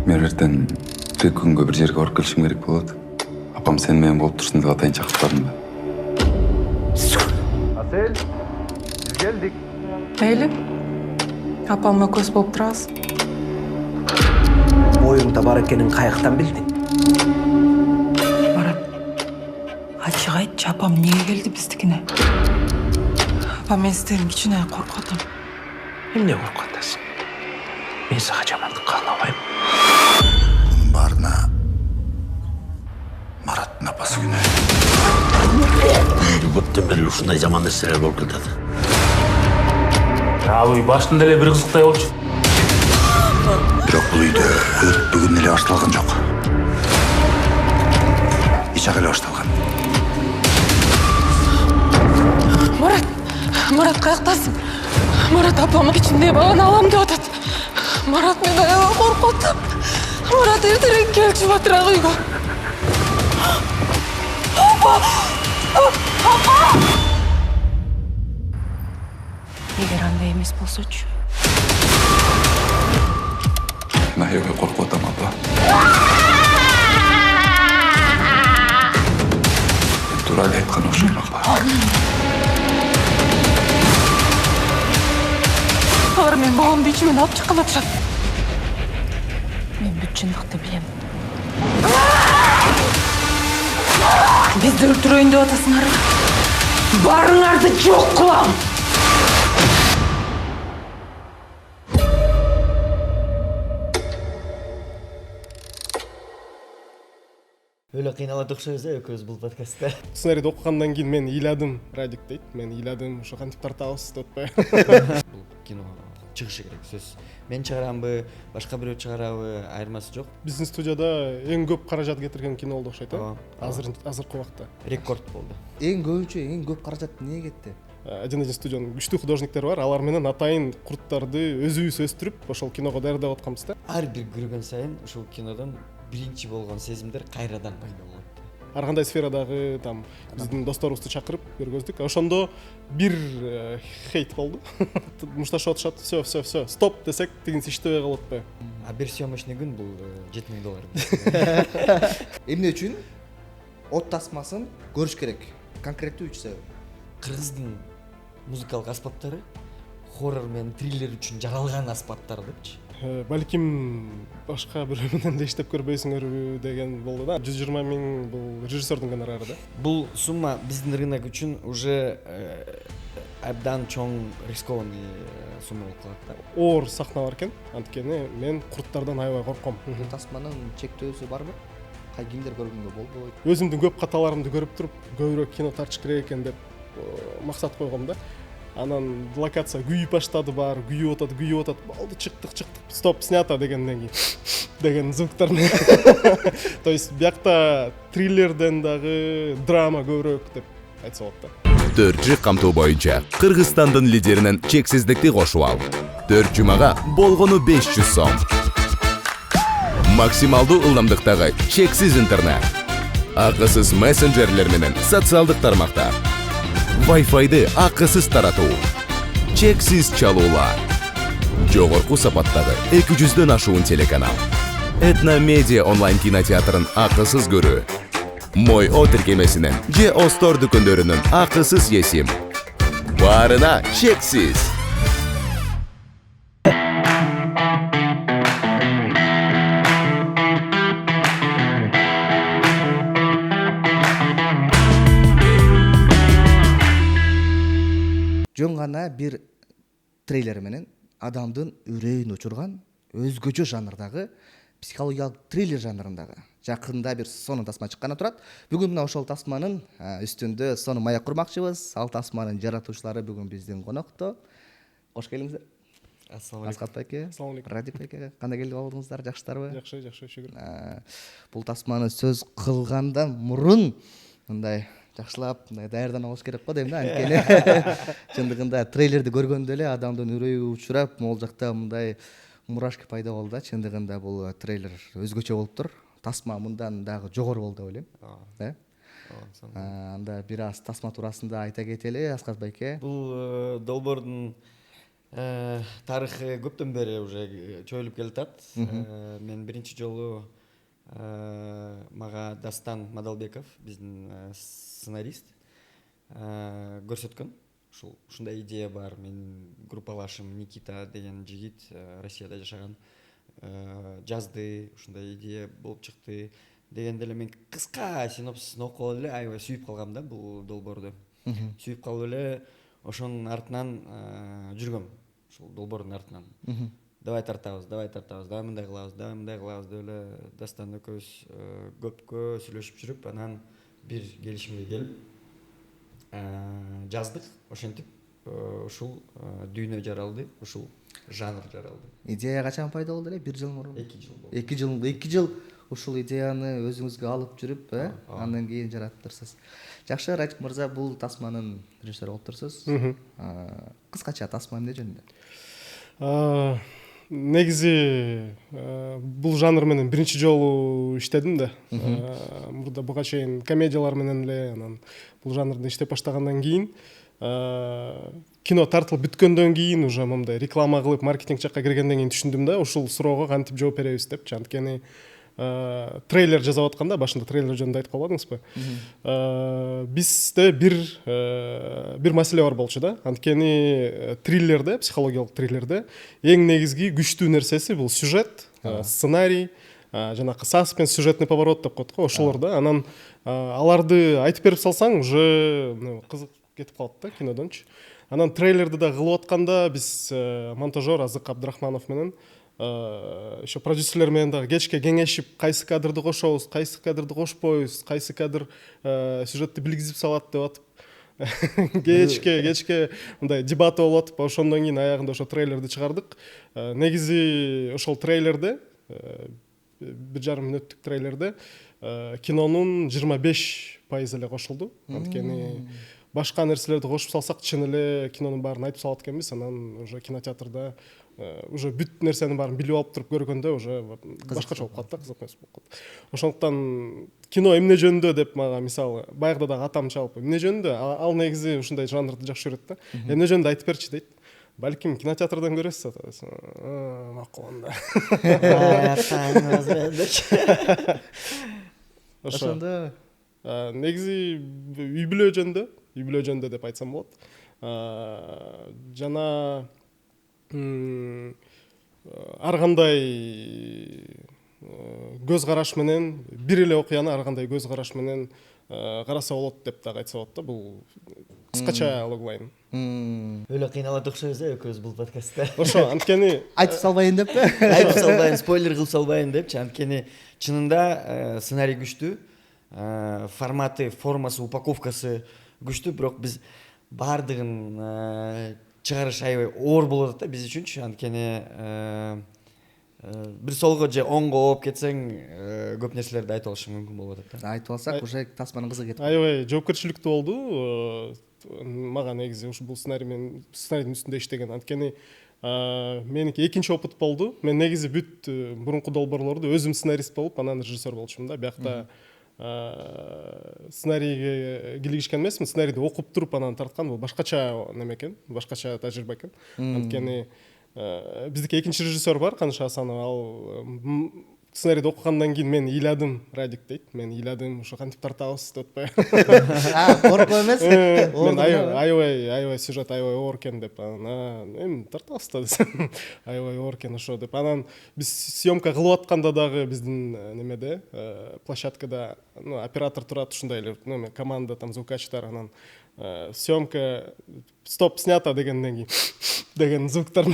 Мен ертең 2 күнге бір жерге барып келишим керек болады. Апам сен менен болуп турсун деп атайын чакыртпадым да. Асель, biz geldik. Мейлі. Апамға көз болып тұрасыз. Бойыңда бар екенін қайықтан білдің? Марат, açık айтшы, апам неге келді біздікіне? Апам мен сіздерін кичине қорқотам. Емне қорқатасың? Мен саға жамандық қаламайым. Бұның барына Мараттың апасы күнә. Көптен бері ушундай жаман нерселер болуп жатат. Абый баштында эле бир кызыктай болчу. Бирок бул үйдө өрт бүгүн эле башталган жок. Ичак эле башталган. Марат қаяқтасың? Марат апамның кичине баланы алам деп атат. Марат мен аябай қорқотам. Марат эртерээк келчи батыраак үйгө. Егер андай эмес болсочу. Мен аябай коркуп атам, апа. Мен туура эле айткан окшойм, апа. Алар мен баламды ичимен алып чыккан атышат. Мен бүт чындыкты билем. Бизди өлтүрөйүн деп атасыңарбы? Барыңарды жок кылам. Öyle kıynalat okşayız ya ökөз бұл подкастта. Сценарийді оқығандан кейін мен үйладым, Радик дейді. Мен үйладым, ұшы қантип тартабыз деп атпай. Бұл кино чыгышы керек сөз. Мен чыгарамбы, башка бирөө чыгарабы, айырмасы жок. Біздің студияда ең көп қаражат кетірген кино болды окшойт. Ооба. Азыркы убакта. Рекорд болды. Эң көп каражат эмнеге кетти? Один студиянын күчтүү художниктери бар. Алар менен атайын курттарды өзүбүз өстүрүп, ошол киного даярдап атканбыз да. Ар бир көргөн сайын ушул кинодон биринчи болгон сезимдер кайрадан пайда болот. Ар кандай сферадағы там биздин досторубузду чакырып көргөздүк. Ошондо бир хейт болду. Мушташып атышат, все, стоп десек тигинси иштебей калып атпайбы? А бир съемочный күн бул $7000. Эмне үчүн от тасмасын көрүш керек? Конкреттүү 3 себеп. Кыргыздын музыкалык аспаптары хоррор менен триллер үчүн жаралган аспаптар депчи. Балким башка бирөө менен да иштеп көрбөйсүңөрбү деген болду да. 120 000 бул режиссердун гонорары да. Бул сумма биздин рынок үчүн уже абдан чоң рискованный сумма болуп калат да. Оор сахна бар экен. Анткени мен курттардан аябай корком. Тасманын чектөөсү барбы? Кай кимдер көргөнгө болбойт? Өзүмдүн көп каталарымды көрүп туруп, көбүрөөк кино тартыш керек экен деп максат койгом да. Анан локация күйүп баштады бар, күйүп атат. Болду, чыктык. Стоп, снято дегенден кийин деген звуктарны. То есть биякта триллерден дагы драма көбүрөөк деп айтса болот да. 4 камтуу боюнча Кыргызстандын лидеринен чексиздикти кошуп ал. 4 жумага болгону 500 сом. Максималдуу ылдамдыктагы чексиз интернет. Акысыз мессенджерлер менен социалдык тармактар. Wi-Fi'ды акысыз таратуу. Чексиз чалуулар. Жогорку сапаттагы 200дөн ашуун телеканал. Этно Медиа онлайн кинотеатрын акысыз көрүү. Мой О тиркемесинен же Остор дүкөндөрүнүн акысыз есим. Баарына чексиз. Жөн гана бир трейлер менен адамдын үрөйүн учурган өзгөчө жанрдагы психологиялык триллер жанрындагы жакында бир сонун тасма чыкканы турат. Бүгүн мына ошол тасманын үстүндө сонун маяк курмакчыбыз. Ал тасманын жаратуучулары бүгүн биздин конокто. Кош келиңиздер. Ассалам Аскат байке, Радик байке, кандай келип алдыңыздар, жакшысыздарбы? Жакшы, шүгүр. Бул тасманы сөз кылгандан мурун мындай жакшылап даярданып алыш керек го дейм да. Анткени чындыгында трейлерди көргөндө эле адамдын үрөйү учурап, могул жакта мындай мурашка пайда болду да. Чындыгында бул трейлер өзгөчө болуптур. Тасма мындан дагы жогору болду деп ойлойм. Анда бир аз тасма туурасында айта кетели, Аскат байке. Бул долбоордун тарыхы көптөн бери уже чоюлуп келатат. Мен биринчи жолу мага Дастан Мадалбеков, биздин сценарист, көрсөткөн. Ушундай идея бар. Менин группалашым Никита деген жигит Россияда жашаган жазды. Ушундай идея болуп чыкты дегенде эле мен кыска синопсисин окуп эле аябай сүйүп калгам да бул долбоорду. Сүйүп калып эле ошонун артынан жүргөм. Ушул долбоордун артынан. Давай тартабыз, давай мындай кылабыз деп эле Дастан экөөбүз көпкө сүйлөшүп жүрүп, анан бир келишимге келип жаздык. Ошентип ушул дүйнө жаралды, ушул жанр жаралды. Идея качан пайда болду эле? 1 жыл мурун? 2 жыл болду. 2 жыл ушул идеяны өзүңүзгө алып жүрүп, андан кийин жараттырсыз. Жакшы, Радик мырза, бул тасманын режиссеру болуп турсуз. Кыскача тасма эмне жөнүндө? Негизи бул жанр менен биринчи жолу иштедим да. Мурда буга чейин комедиялар менен эле, анан бул жанрда иштеп баштагандан кийин кино тартылып бүткөндөн кийин уже момундай реклама кылып, маркетинг жакка киргенден кийин түшүндүм да, ушул суроого кантип жооп беребиз депчи. Анткени трейлер жасап атканда, башында трейлер жөнүндө айтып калбадыңызбы? Бизде бир маселе бар болчу да. Анткени триллерде, психологиялык триллерде эң негизги күчтүү нерсеси бул сюжет, сценарий, жанакы саспенс, сюжетный поворот деп коет го, ошолор да. Анан аларды айтып берип салсаң, уже кызык кетип калат да кинодончу. Анан трейлерди да кылып атканда биз монтажер Азык Абдрахманов менен еще продюсерлер менен дагы кечке кеңешип, кайсы кадрды кошобуз, кайсы кадрды кошпойбуз, кайсы кадр сюжетти билгизип салат деп атып кечке мындай дебат болуп атып, ошондон кийин аягында ошо трейлерди чыгардык. Негизи ошол трейлерде, 1,5 мүнөттүк трейлерде кинонун 25% эле кошулду. Анткени башка нерселерди кошуп салсак, чын эле кинонун баарын айтып салат экенбиз. Анан уже кинотеатрда уже бүт нерсенин баарын билип алып туруп көргөндө уже башкача болуп калат да, кызык нерсе болуп калат. Ошондуктан кино эмне жөнүндө деп мага мисалы баягыда дагы атам чалып, эмне жөнүндө? Ал негизи ушундай жанрды жакшы көрөт да. Эмне жөнүндө айтып берчи дейт. Балким кинотеатрдан көрөсүз атабыз. Макул анда. Ошондо негизи үй бүлө жөнүндө деп айтсам болот. Жана ар кандай көз караш менен бир эле окуяны ар кандай көз караш менен караса болот деп дагы айтса болот да. Бул кыскача логлайн. Өлө кыйналат окшойбуз экөөбүз бул подкастта. Ошо, анткени айтып салбайын деппи? Айтып салбайын, спойлер кылып салбайын депчи. Анткени чынында сценарий күчтүү, форматы, формасы, упаковкасы күчтүү, бирок биз баардыгын чыгарыш аябай оор болот да биз үчүнчү. Анткени бир солго же оңго ооп кетсең, көп нерселерди айтып алышың мүмкүн болуп атат да. Айтып алсак, уже тасманын кызыгы кетип. Аябай жоопкерчиликтүү болду. Мага негизи ушу бул сценарийдин үстүндө иштеген. Анткени меники экинчи опыт болду. Мен негизи бүт мурунку долбоорлорду өзүм сценарист болуп, анан режиссер болчумун да. Биякта сценарийге килигишкен эмесмин. Сценарийди окуп туруп анан тарткан. Бул башкача неме экен, башкача тажрыйба экен. Анткени биздики экинчи режиссер бар, Каныш Асанов. Ал сценарийди окугандан кийин мен ыйладым, Радик дейт. Мен ыйладым, ушу кантип тартабыз деп атпайбы. Коркоо эмес. Мен аябай сюжет аябай оор экен деп, эми тартабыз да десем. Аябай оор экен ошо деп. Анан биз съемка кылып атканда дагы биздин немеде, площадкада оператор турат, ушундай эле команда, там звукачтар, анан съемка стоп снято дегенден кийин деген звуктар.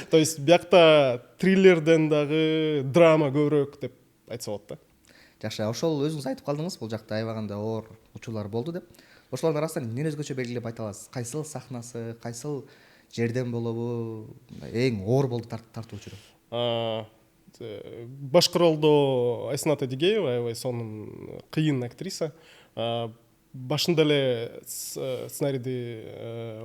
То есть биякта триллерден дагы драма көбүрөөк деп айтса болот да. Жакшы, ошол өзүңүз айтып калдыңыз, бул жакта аябаганда оор учурлар болду деп. Ошолордун арасынан эмне өзгөчө белгилеп айта аласыз? Кайсыл сахнасы, кайсыл жерден болобу эң оор болду тартуу учуру? Башкы ролдо Айсаната Дигеева, аябай сонун кыйын актриса. Башында эле сценарийди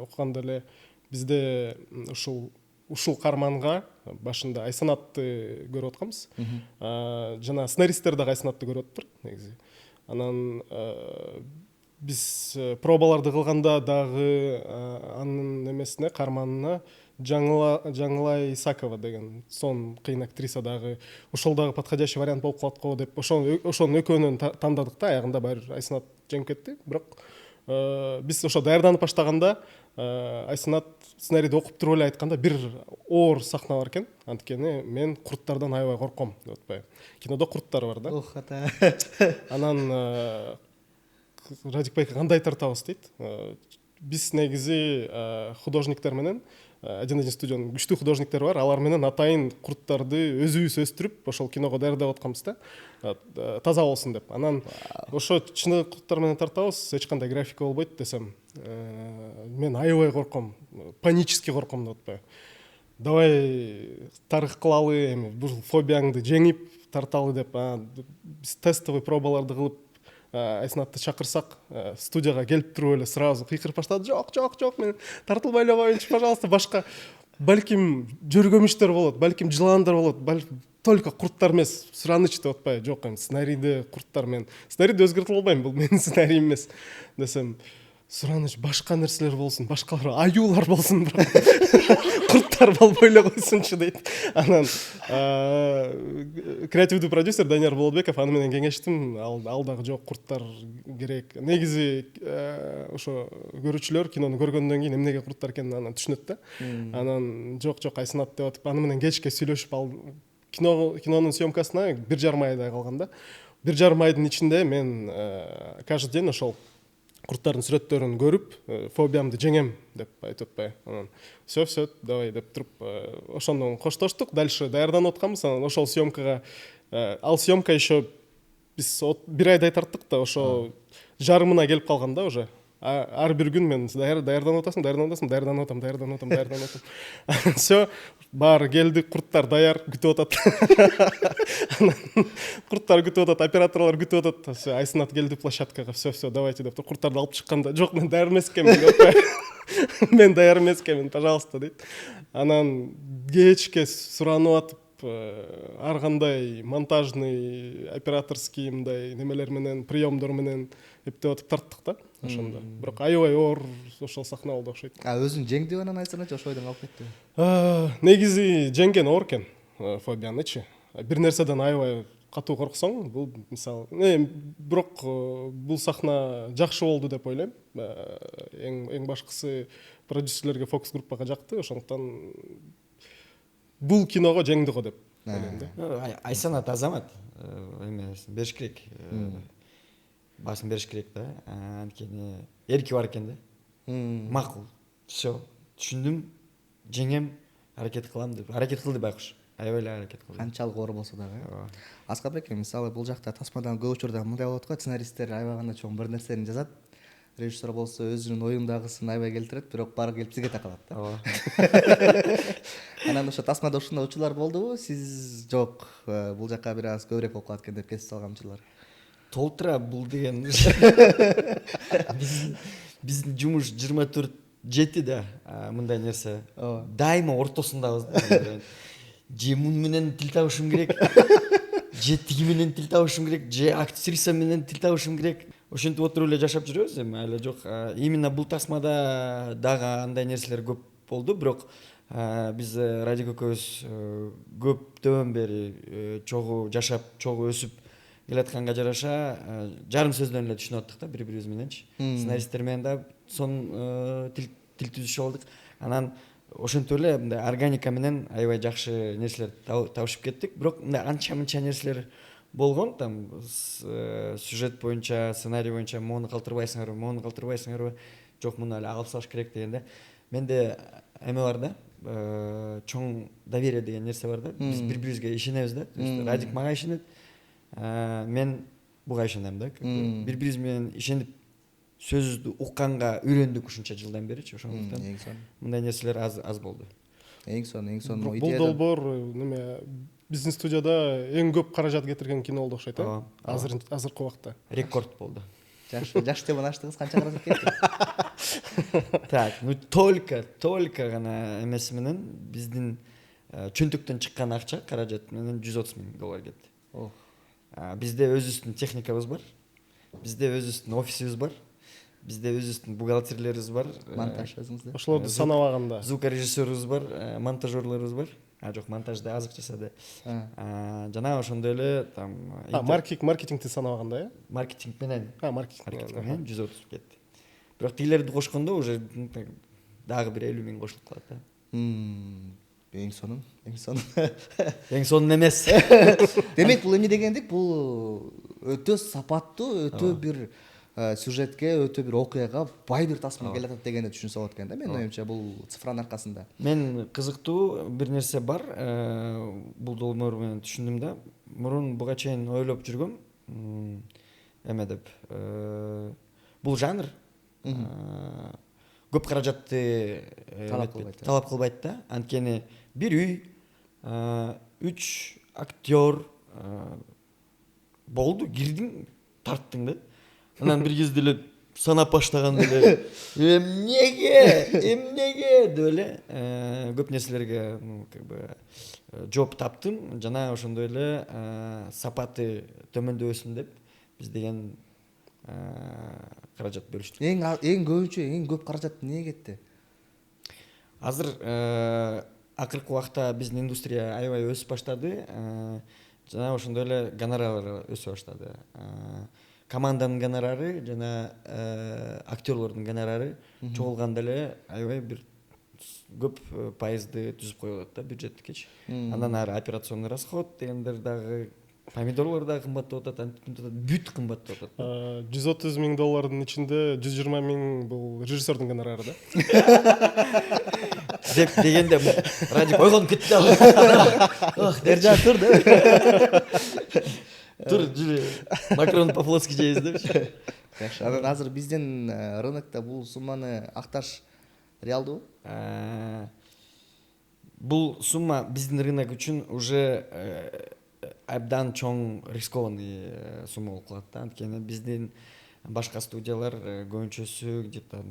окуганда эле бизде ушул карманга башында Айсанатты көрүп атканбыз. Жана сценаристтер дагы Айсанатты көрүп атыптыр негизи. Анан биз пробаларды кылганда дагы анын эмесине карманына Жаңылай Исакова деген сон кыйын актриса дагы ошол дагы подходящий вариант болуп калат го деп ошонун экөөнөн тандадык да. Аягында баары Айсынат жеңип кетти. Бирок биз ошо даярданып баштаганда Айсынат сценарийди окуп туруп эле айтканда бир оор сахна бар экен. Анткени мен курттардан аябай корком деп атпайбы. Кинодо курттар бар да. Ох, ата. Анан Радик байка кандай тартабыз дейт. Биз негизи художниктер менен 1-1 студиянын күчтүү художниктери бар. Алар менен атайын курттарды өзүбүз өстүрүп, ошол киного даярдап атканбыз да. Таза болсун деп. Анан ошо чыны курттар менен тартабыз, эч кандай графика болбойт десем. Мен аябай корком, панически корком деп атпайбы. Давай тарых кылалы, эми бул фобияңды жеңип тарталы деп, биз тестовый пробаларды кылып Айсынатты чакырсак, студияга келип туруп эле сразу кыйкырып баштады. Жок, мен тартылбай эле коеюнчу, пожалуйста, башка балким жөргөмүштөр болот, балким жыландар болот, только курттар эмес, сураныч деп атпайбы. Жок, эми сценарийде курттар, мен сценарийди өзгөртө албайм, бул менин сценариим эмес десем, сураныч башка нерселер болсун, башкалар аюулар болсун, курттар болбой эле койсунчу дейт. Анан креативдүү продюсер Данияр Болотбеков аны менен кеңештим. Ал дагы жок, курттар керек. Негизи ошо көрүүчүлөр кинону көргөндөн кийин эмнеге курттар экенин анан түшүнөт да. Анан жок, Айсынат деп атып, аны менен кечке сүйлөшүп, ал кинонун съемкасына 1,5 айдай калган да. 1,5 айдын ичинде мен каждый день ошол курттардын сүрөттөрүн көрүп, фобиямды жеңем деп айтып атпайбы. Анан все, давай деп туруп, ошондон коштоштук. Дальше даярданып атканбыз. Анан ошол съемкага, ал съемка еще биз 1 айдай тарттык да, ошо жарымына келип калган да уже. Ар бир күн мен даярданып атам. Все, баары келди, курттар даяр, күтүп атат. Курттар күтүп атат, операторлор күтүп атат. Айсынат келди площадкага, все, давайте деп, курттарды алып чыкканда, жок, мен даяр эмес экенмин деп. Мен даяр эмес экенмин, пожалуйста дейт. Анан кечке суранып атып, ар кандай монтажный, операторский мындай немелер менен, приемдор менен эптеп атып тарттык да. Ошондо. Бирок аябай оор ошол сахна болду окшойт. Өзүң жеңдиби анан Айсынат, ошо ойдон калып кетти? Негизи жеңген оор экен, фобиянычы. Бир нерседен аябай катуу корксоң, бул мисалы, бирок бул сахна жакшы болду деп ойлойм. Эң башкысы продюсерлерге, фокус группага жакты, ошондуктан бул киного жеңди го деп ойлойм да. Айсынат азамат, эме бериш керек. Башын бериш керек да. Анткени эрки бар экен да. Макул. Все, түшүндүм, жеңем, аракет кылам деп. Аракет кылды байкуш. Аябай эле аракет кылды. Канчалык оор болсо дагы. Аскар эке, мисалы бул жакта тасмадан көп учурда мындай болот го, сценаристтер аябай гана чоң бир нерсени жазат. Режиссер болсо өзүнүн оюндагысын аябай келтирет, бирок баары келип сизге такалат да. Анан ошо тасмада ушундай учурлар болдубу? Сиз жок, бул жакка бир аз көбүрөөк болуп калат экен деп кесип салган учурлар. Толтура бул деген. Биздин жумуш 24/7 да, мындай нерсе. Дайыма ортосундабыз да. Же мун менен тил табышым керек, же тиги менен тил табышым керек, же актриса менен тил табышым керек. Ошентип отуруп эле жашап жүрөбүз эми, али жок. Именно бул тасмада дагы андай нерселер көп болду, бирок биз Радик экөөбүз көптөн бери чогуу жашап, чогуу өсүп келатканга жараша жарым сөздөн эле түшүнүп аттык да бири-бирибиз мененчи. Сценаристтер менен да сон тил түзүшүп алдык. Анан ошентип эле мындай органика менен аябай жакшы нерселер табышып кеттик. Бирок мындай анча-мынча нерселер болгон, там сюжет боюнча, сценарий боюнча мону калтырбайсыңарбы, жок муну эле алып салыш керек дегенде. Менде эме бар да, чоң доверие деген нерсе бар да. Биз бири-бирибизге ишенебиз да. Радик мага ишенет, мен буга ишенем да. Бири-бирибиз менен ишенип сөздү укканга үйрөндүк ушунча жылдан беричи, ошондуктан мындай нерселер аз болду. Эң сонун Бул долбоор неме биздин студияда эң көп каражат кетирген кино болду окшойт, азыркы убакта. Рекорд болду. Жакшы деп аштыңыз, канча каражат кетти? Так, только гана эмеси менен биздин чөнтөктөн чыккан акча каражат менен $130 000 кетти. Бизде өзүбүздүн техникабыз бар. Бизде өзүбүздүн офисибиз бар. бизде өзүбүздүн бухгалтерлерибиз бар, монтаж өзүңүздө ошолорду санабаганда звукорежиссерибиз бар, монтажерлорубуз бар. Жок, монтажды азык жасады. Жана ошондой эле там маркетингди санабаганда, э? маркетинг менен Маркетинг менен 130 кетти. Бирок тигилерди кошкондо уже дагы бир 50 миң кошулуп калат да. эң сонун Эң сонун эмес. демек бул эмне дегендик, бул өтө сапаттуу, өтө бир сюжетке, өтө бир окуяга бай бир тасма келатат дегенди түшүнсө болот экен да. Менин оюмча бул цифранын аркасында. Мен кызыктуу бир нерсе бар, бул долбоор менен түшүндүм да. Мурун буга чейин ойлоп жүргөм, эме деп. Бул жанр көп каражатты талап кылбайт да. Анткени бир үй, 3 актер болду, кирдиң, тарттың да. Анан бир кезде эле санап баштаганда эле эмнеге деп эле көп нерселерге как бы жооп таптым. Жана ошондой эле сапаты төмөндөбөсүн деп биз деген каражат бөлүштүк. Эң көп каражат эмнеге кетти? Азыр акыркы убакта биздин индустрия аябай өсүп баштады. Жана ошондой эле гонорарлар өсө баштады. Команданын гонорары жана актерлордун гонорары чогулганда эле аябай бир көп пайызды түзүп коюлат да бюджеттикечи. Андан ары операционный расход дегендер дагы, помидорлор дагы кымбаттап атат, бүт кымбаттап атат. $130 миң ичинде 120 миң бул режиссердун гонорары да. Деп дегенде ради койгон кетти. Держан тур да. Тур жүрө. Макарон по-флотски жейбиз депчи. Жакшы. Анан азыр биздин рынокто бул сумманы акташ реалдуу? Бул сумма биздин рынок үчүн уже абдан чоң рискованный сумма болуп калат да. Анткени биздин башка студиялар көбүнчөсү где-то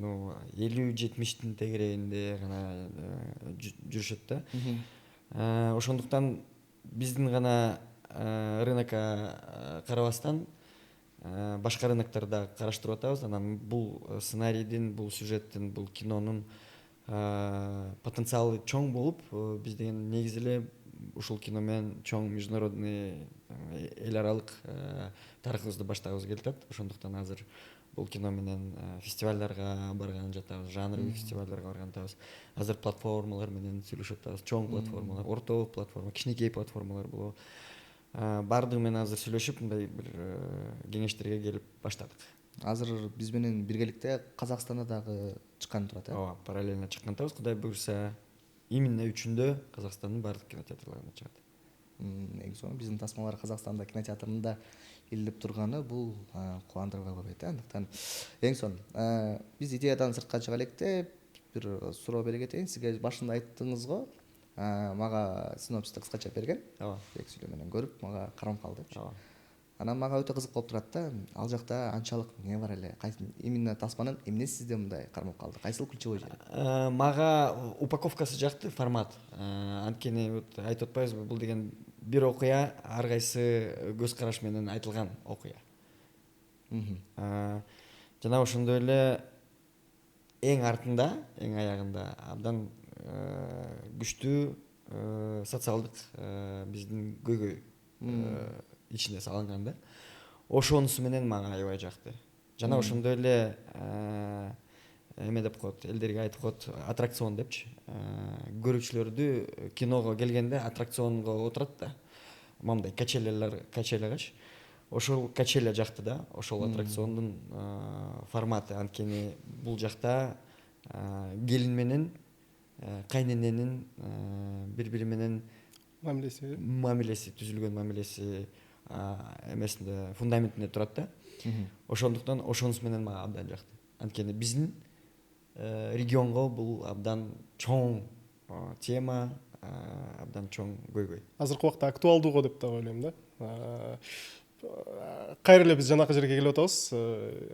50-70 тегерегинде гана жүрүшөт да. Ошондуктан биздин гана рынокко карабастан башка рыноктарда караштырып атабыз. Анан бул сценарийдин, бул сюжеттин, бул кинонун потенциалы чоң болуп, биз деген негизи эле ушул кино менен чоң международный эл аралык тарыхыбызды баштагыбыз келип атат. Ошондуктан азыр бул кино менен фестивалдарга барган жатабыз, жанрлык фестивалдарга барган жатабыз. Азыр платформалар менен сүйлөшүп атабыз, чоң платформалар, орто платформа, кичинекей платформалар болобу. Бардыгы менен азыр сүйлөшүп, мындай бир кеңештерге келип баштадык. Азыр биз менен биргеликте Казакстанда дагы чыккан турат, э? Ооба, параллельно чыккан турабыз. Кудай буюрса, именно 3-үндө Казакстандын бардык кинотеатрларына чыгат. Эң сонун биздин тасмалар Казакстанда кинотеатрында илип турганы бул кубандырууга болбойт, андыктан эң сонун. Биз идеядан сыртка чыга электе бир суроо бере кетейин. Сизге башында айттыңыз го, мага синопсисти кыскача берген. Ооба. Эксүлө менен көрүп, мага карап калды. Анан мага өтө кызык болуп турат да. Ал жакта анчалык эмне бар эле? Именно тасманын эмне сизде мындай кармап калды? Кайсыл ключевой жери? Мага упаковкасы жакты, формат. Анткени вот айтып атпайбызбы, бул деген бир окуя, ар кайсы көз караш менен айтылган окуя. Жана ошондой эле эң артында, эң аягында абдан күчтүү социалдык биздин көйгөй ичине салынган да. Ошонусу менен мага аябай жакты. Жана ошондой эле эме деп коет, элдерге айтып коет, аттракцион депчи. Көрүүчүлөрдү киного келгенде аттракционго отурат да. Мындай качелагачы. Ошол качеля жакты да, ошол аттракциондун форматы. Анткени бул жакта келин менен кайнененин бири-бири менен мамилеси түзүлгөн мамилеси эмесинде, фундаментинде турат да. Ошондуктан ошонус менен мага абдан жакты. Анткени биздин регионго бул абдан чоң тема, абдан чоң көйгөй. Азыркы убакта актуалдуу деп да ойлойм да. Кайра эле биз жанакы жерге келип атабыз.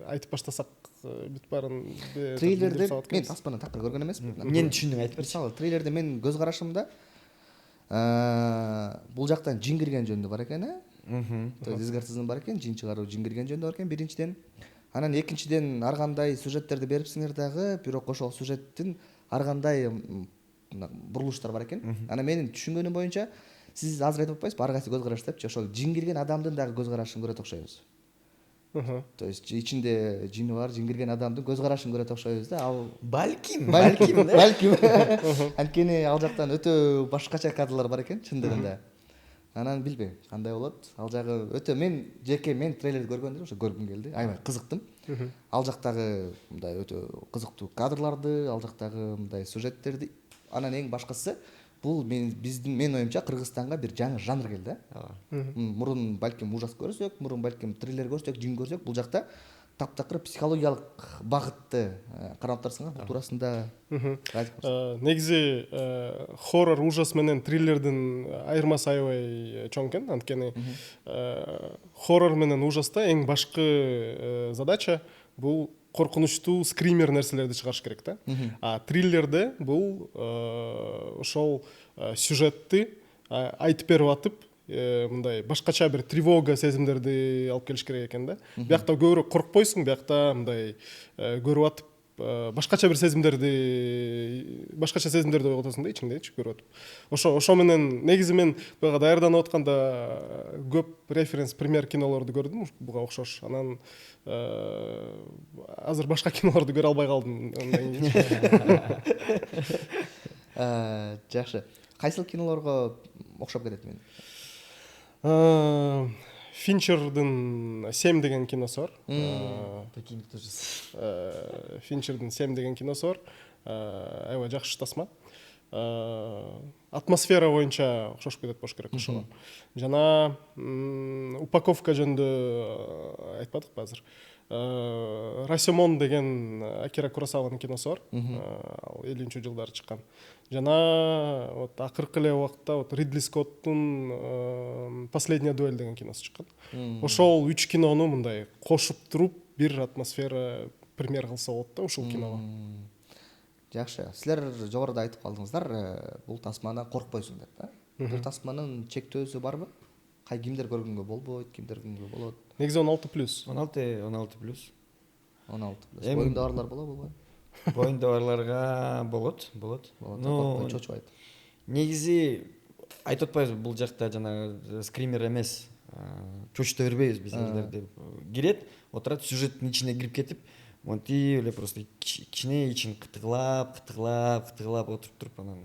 Айтып баштасак бүт баарын трейлерде мен тасманы такыр көргөн эмесмин. Эмнени түшүндүң айтып берчи. Мисалы трейлерде мен көз карашымда бул жактан жин кирген жөнүндө бар экен, э? То есть изгорцизм бар экен, жин чыгаруу, жин кирген жөнүндө бар экен биринчиден. Анан экинчиден ар кандай сюжеттерди берипсиңер дагы, бирок ошол сюжеттин ар кандай бурулуштар бар экен. Анан менин түшүнгөнүм боюнча сиз азыр айтып атпайсызбы, ар кайсы көз караш депчи, ошол жин кирген адамдын дагы көз карашын көрөт окшойбуз. То есть ичинде жини бар, жин кирген адамдын көз карашын көрөт окшойбуз да. Ал Балким. Анткени ал жактан өтө башкача кадрлар бар экен чындыгында. Анан билбейм кандай болот. Ал жагы өтө мен трейлерди көргөндө ошо көргүм келди. Аябай кызыктым. Ал жактагы мындай өтө кызыктуу кадрларды, ал жактагы мындай сюжеттерди, анан эң башкысы бул менин оюмча Кыргызстанга бир жаңы жанр келди. Мурун балким ужас көрсөк, мурун балким триллер көрсөк, жин көрсөк, бул жакта таптакыр психологиялык багытты карап турсаңар, бул туурасында негизи хоррор, ужас менен триллердин айырмасы аябай чоң экен. Анткени хоррор менен ужаста эң башкы задача бул коркунучтуу скример нерселерди чыгарыш керек да. А триллерде бул ошол сюжетти айтып берип атып, мындай башкача бир тревога сезимдерди алып келиш керек экен да. Биякта көбүрөөк коркпойсуң, биякта мындай көрүп атып башкача бир сезимдерди ойготосуң да ичиңдечи көрүп атып. Ошо менен негизи мен буга даярданып атканда көп референс пример кинолорду көрдүм буга окшош. Анан азыр башка кинолорду көрө албай калдым. Жакшы. Кайсыл кинолорго окшоп кетет мен? Финчердин 7 деген киносу бар. Таким тоже. Финчердин 7 деген киносу бар. Аябай жакшы тасма. Атмосфера боюнча окшош кетет болуш керек ошого. Жана упаковка жөнүндө айтпадыкпы азыр. Расемон деген Акира Куросаванын киносу бар. Ал 50-жылдары чыккан. Жана вот акыркы эле убакта вот Ридли Скоттун Последняя дуэль деген киносу чыккан. Ошол 3 кинону мындай кошуп туруп бир атмосфера пример кылса болот да ушул киного. Жакшы. Силер жогоруда айтып калдыңыздар, бул тасманы коркпойсуң деп, да? Бул тасманын чектөөсү барбы? Кимдер көргөнгө болбойт, кимдер көргөнгө болот? Негизи 16+. 16+. 16+. Боюнда барлар болобу? Боюнда барларга болот. Ну, чочубайт. Негизи айтып атпайбызбы, бул жакта жана скример эмес. Чочута бербейбиз биз элдерди. Кирет, отурат, сюжеттин ичине кирип кетип, монтип эле просто кичине ичин кытыглап отуруп туруп, анан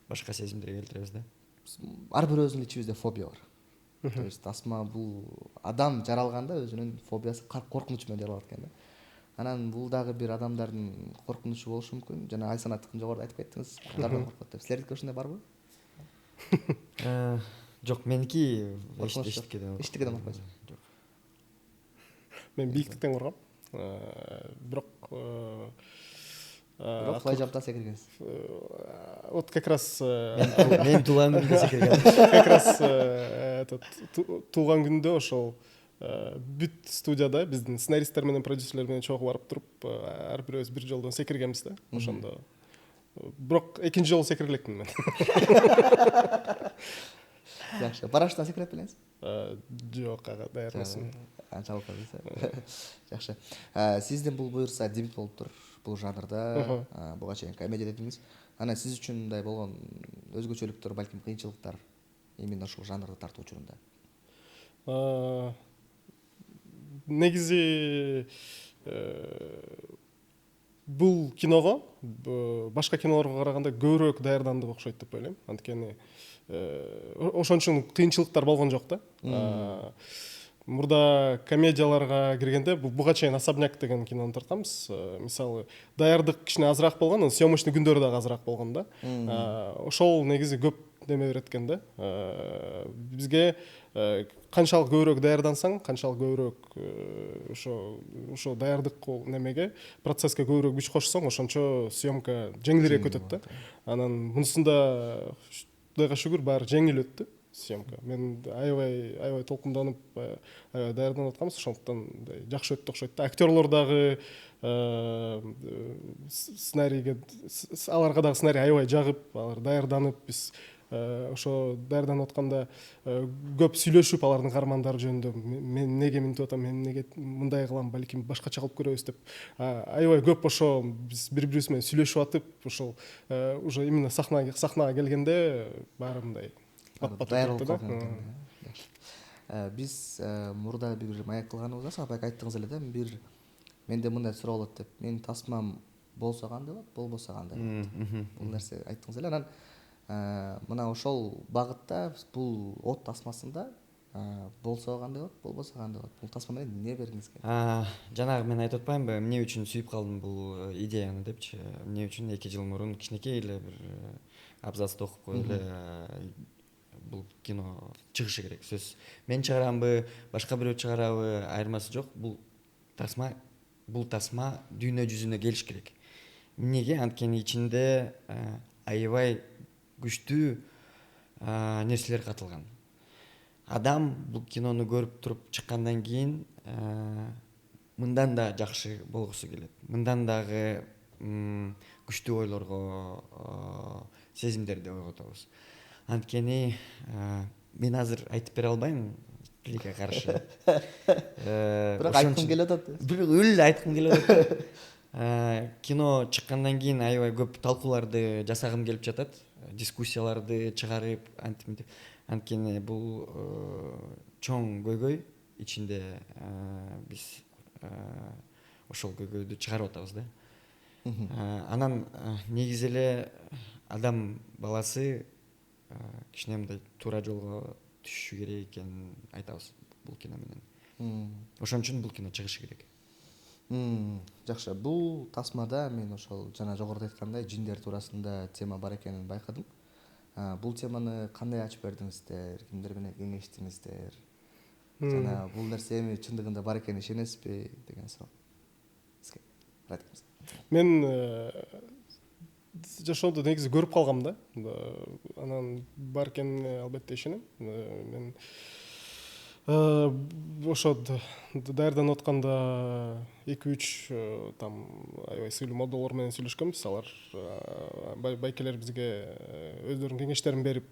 башка сезимдерге келтиребиз да. Ар бирөөбүздүн ичибизде фобия бар. То есть тасма бул адам жаралганда өзүнүн фобиясы, коркунучу менен жаралат экен да. Анан бул дагы бир адамдардын коркунучу болушу мүмкүн. Жана Айсанаткын жогоруда айтып кеттиңиз, кыздардан коркот деп. Силердики ошондой барбы? Жок, меники эчтекеден коркпойсуң. Жок. Мен бийиктиктен корком. Бирок кулай жамтан секиргенсиз. Вот как раз мен туулган күндө секиргем. Как раз туулган күндө ошол бүт студияда биздин сценаристтер менен продюсерлер менен чогуу барып туруп ар бирөөбүз бир жолдон секиргенбиз да. Ошондо бирок экинчи жолу секире элекмин мен. Жакшы. Парашюттан секирет белеңиз? Жок, ага, даярмысың. Анчалык эмес. Жакшы. Сиздин бул буюрса дебют болуптур бул жанрда. Буга чейин комедия дедиңиз. Анан сиз үчүн мындай болгон өзгөчөлүктөр, балким кыйынчылыктар именно ушул жанрды тартуу учурунда? Негизи бул киного башка кинолорго караганда көбүрөөк даярдандык окшойт деп ойлойм. Анткени ошон үчүн кыйынчылыктар болгон жок да. Мурда комедияларга киргенде буга чейин Особняк деген кинону тартканбыз. Мисалы, даярдык кичине азыраак болгон, съемочный күндөрү дагы азыраак болгон да. Ошол негизи көп неме берет экен да. Бизге канчалык көбүрөөк даярдансаң, канчалык көбүрөөк ошо даярдык немеге, процесске көбүрөөк күч кошсоң, ошончо съемка жеңилирээк өтөт да. Анан мунусунда Кудайга шүгүр баары жеңил өттү съемка. Мен аябай толкунданып, аябай даярданып атканбыз, ошондуктан жакшы өттү окшойт да. Актерлор дагы сценарийге, аларга дагы сценарий аябай жагып, алар даярданып, биз ошо даярданып атканда көп сүйлөшүп алардын каармандары жөнүндө мен эмнеге минтип атам, мен эмнеге мындай кылам, балким башкача кылып көрөбүз деп аябай көп ошо биз бири бирибиз менен сүйлөшүп атып ошол уже именно сахнага келгенде баары мындай даяр болуп калган экен. Биз мурда бир маек кылганыбызда сапайк айттыңыз эле да, бир менде мындай суроо болот деп. Менин тасмам болсо кандай болот, болбосо кандай болот? Бул нерсе айттыңыз эле. Анан мына ошол багытта бул от тасмасында болсо кандай болот, болбосо кандай болот? Бул тасма менен эмне бергиңиз келет? Жанагы мен айтып атпаймынбы, эмне үчүн сүйүп калдым бул идеяны депчи. Эмне үчүн 2 жыл мурун кичинекей эле бир абзацты окуп коюп эле бул кино чыгышы керек. Сөз мен чыгарамбы, башка бирөө чыгарабы, айырмасы жок. Бул тасма дүйнө жүзүнө келиш керек. Эмнеге? Анткени ичинде аябай күчтүү нерселер катылган. Адам бул кинону көрүп туруп чыккандан кийин мындан да жакшы болгусу келет. Мындан дагы күчтүү ойлорго, сезимдерди ойготобуз. Анткени мен азыр айтып бере албайм тилекке каршы. Бирок айткым келип атат. Бирок өлү айткым келип атат. Кино чыккандан кийин аябай көп талкууларды жасагым келип жатат, дискуссияларды чыгарып, антип. Анткени бул чоң көйгөй ичинде биз ошол көйгөйдү чыгарып атабыз да. Анан негизи эле адам баласы кичине мындай туура жолго түшүшү керек экенин айтабыз бул кино менен. Ошон үчүн бул кино чыгышы керек. Жакшы. Бул тасмада мен ошол жана жогоруда айткандай жиндер туурасында тема бар экенин байкадым. Бул теманы кандай ачып бердиңиздер, кимдер менен кеңештиңиздер? Жана бул нерсе эми чындыгында бар экенине ишенесизби деген суроо. Мен жашоодо негизи көрүп калгам да. Анан бар экенине албетте ишенем. Мен ошо даярданып атканда 2-3 там аябай сыйлуу моддолор менен сүйлөшкөнбүз. Алар байкелер бизге өздөрүнүн кеңештерин берип,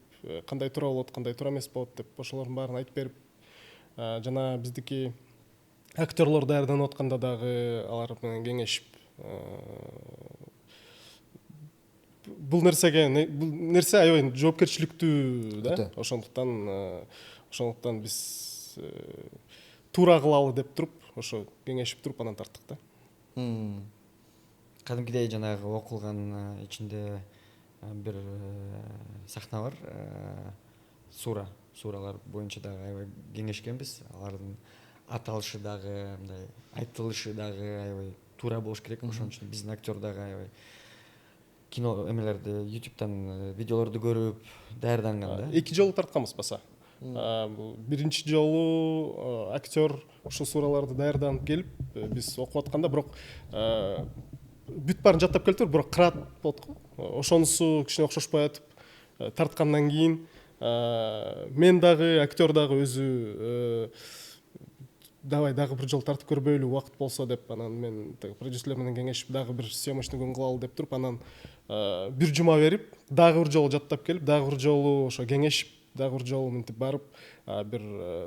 кандай туура болот, кандай туура эмес болот деп ошолордун баарын айтып берип, жана биздики актерлор даярданып атканда дагы алар менен кеңешип, бул нерсе аябай жоопкерчиликтүү да. Ошондуктан биз туура кылалы деп туруп, ошо кеңешип туруп анан тарттык да. Кадимкидей жанагы окулган ичинде бир сахна бар. Суралар боюнча дагы аябай кеңешкенбиз. Алардын аталышы дагы, мындай айтылышы дагы аябай туура болуш керек. Ошон үчүн биздин актер дагы аябай кино эмелерди, YouTube'дан видеолорду көрүп даярданган да. 2 жолу тартканбыз баса. Биринчи жолу актер ушул сураларды даярданып келип, биз окуп атканда, бирок бүт баарын жаттап келиптир, бирок кырат болот го. Ошонусу кичине окшошпой атып тарткандан кийин мен дагы, актер дагы өзү давай дагы бир жолу тартып көрбөйлү, убакыт болсо деп, анан мен продюсерлер менен кеңешип дагы бир съемочный күн кылалы деп туруп, анан бир жума берип, дагы бир жолу жаттап келип, дагы бир жолу ошо кеңешип, дагы бир жолу мынтип барып, бир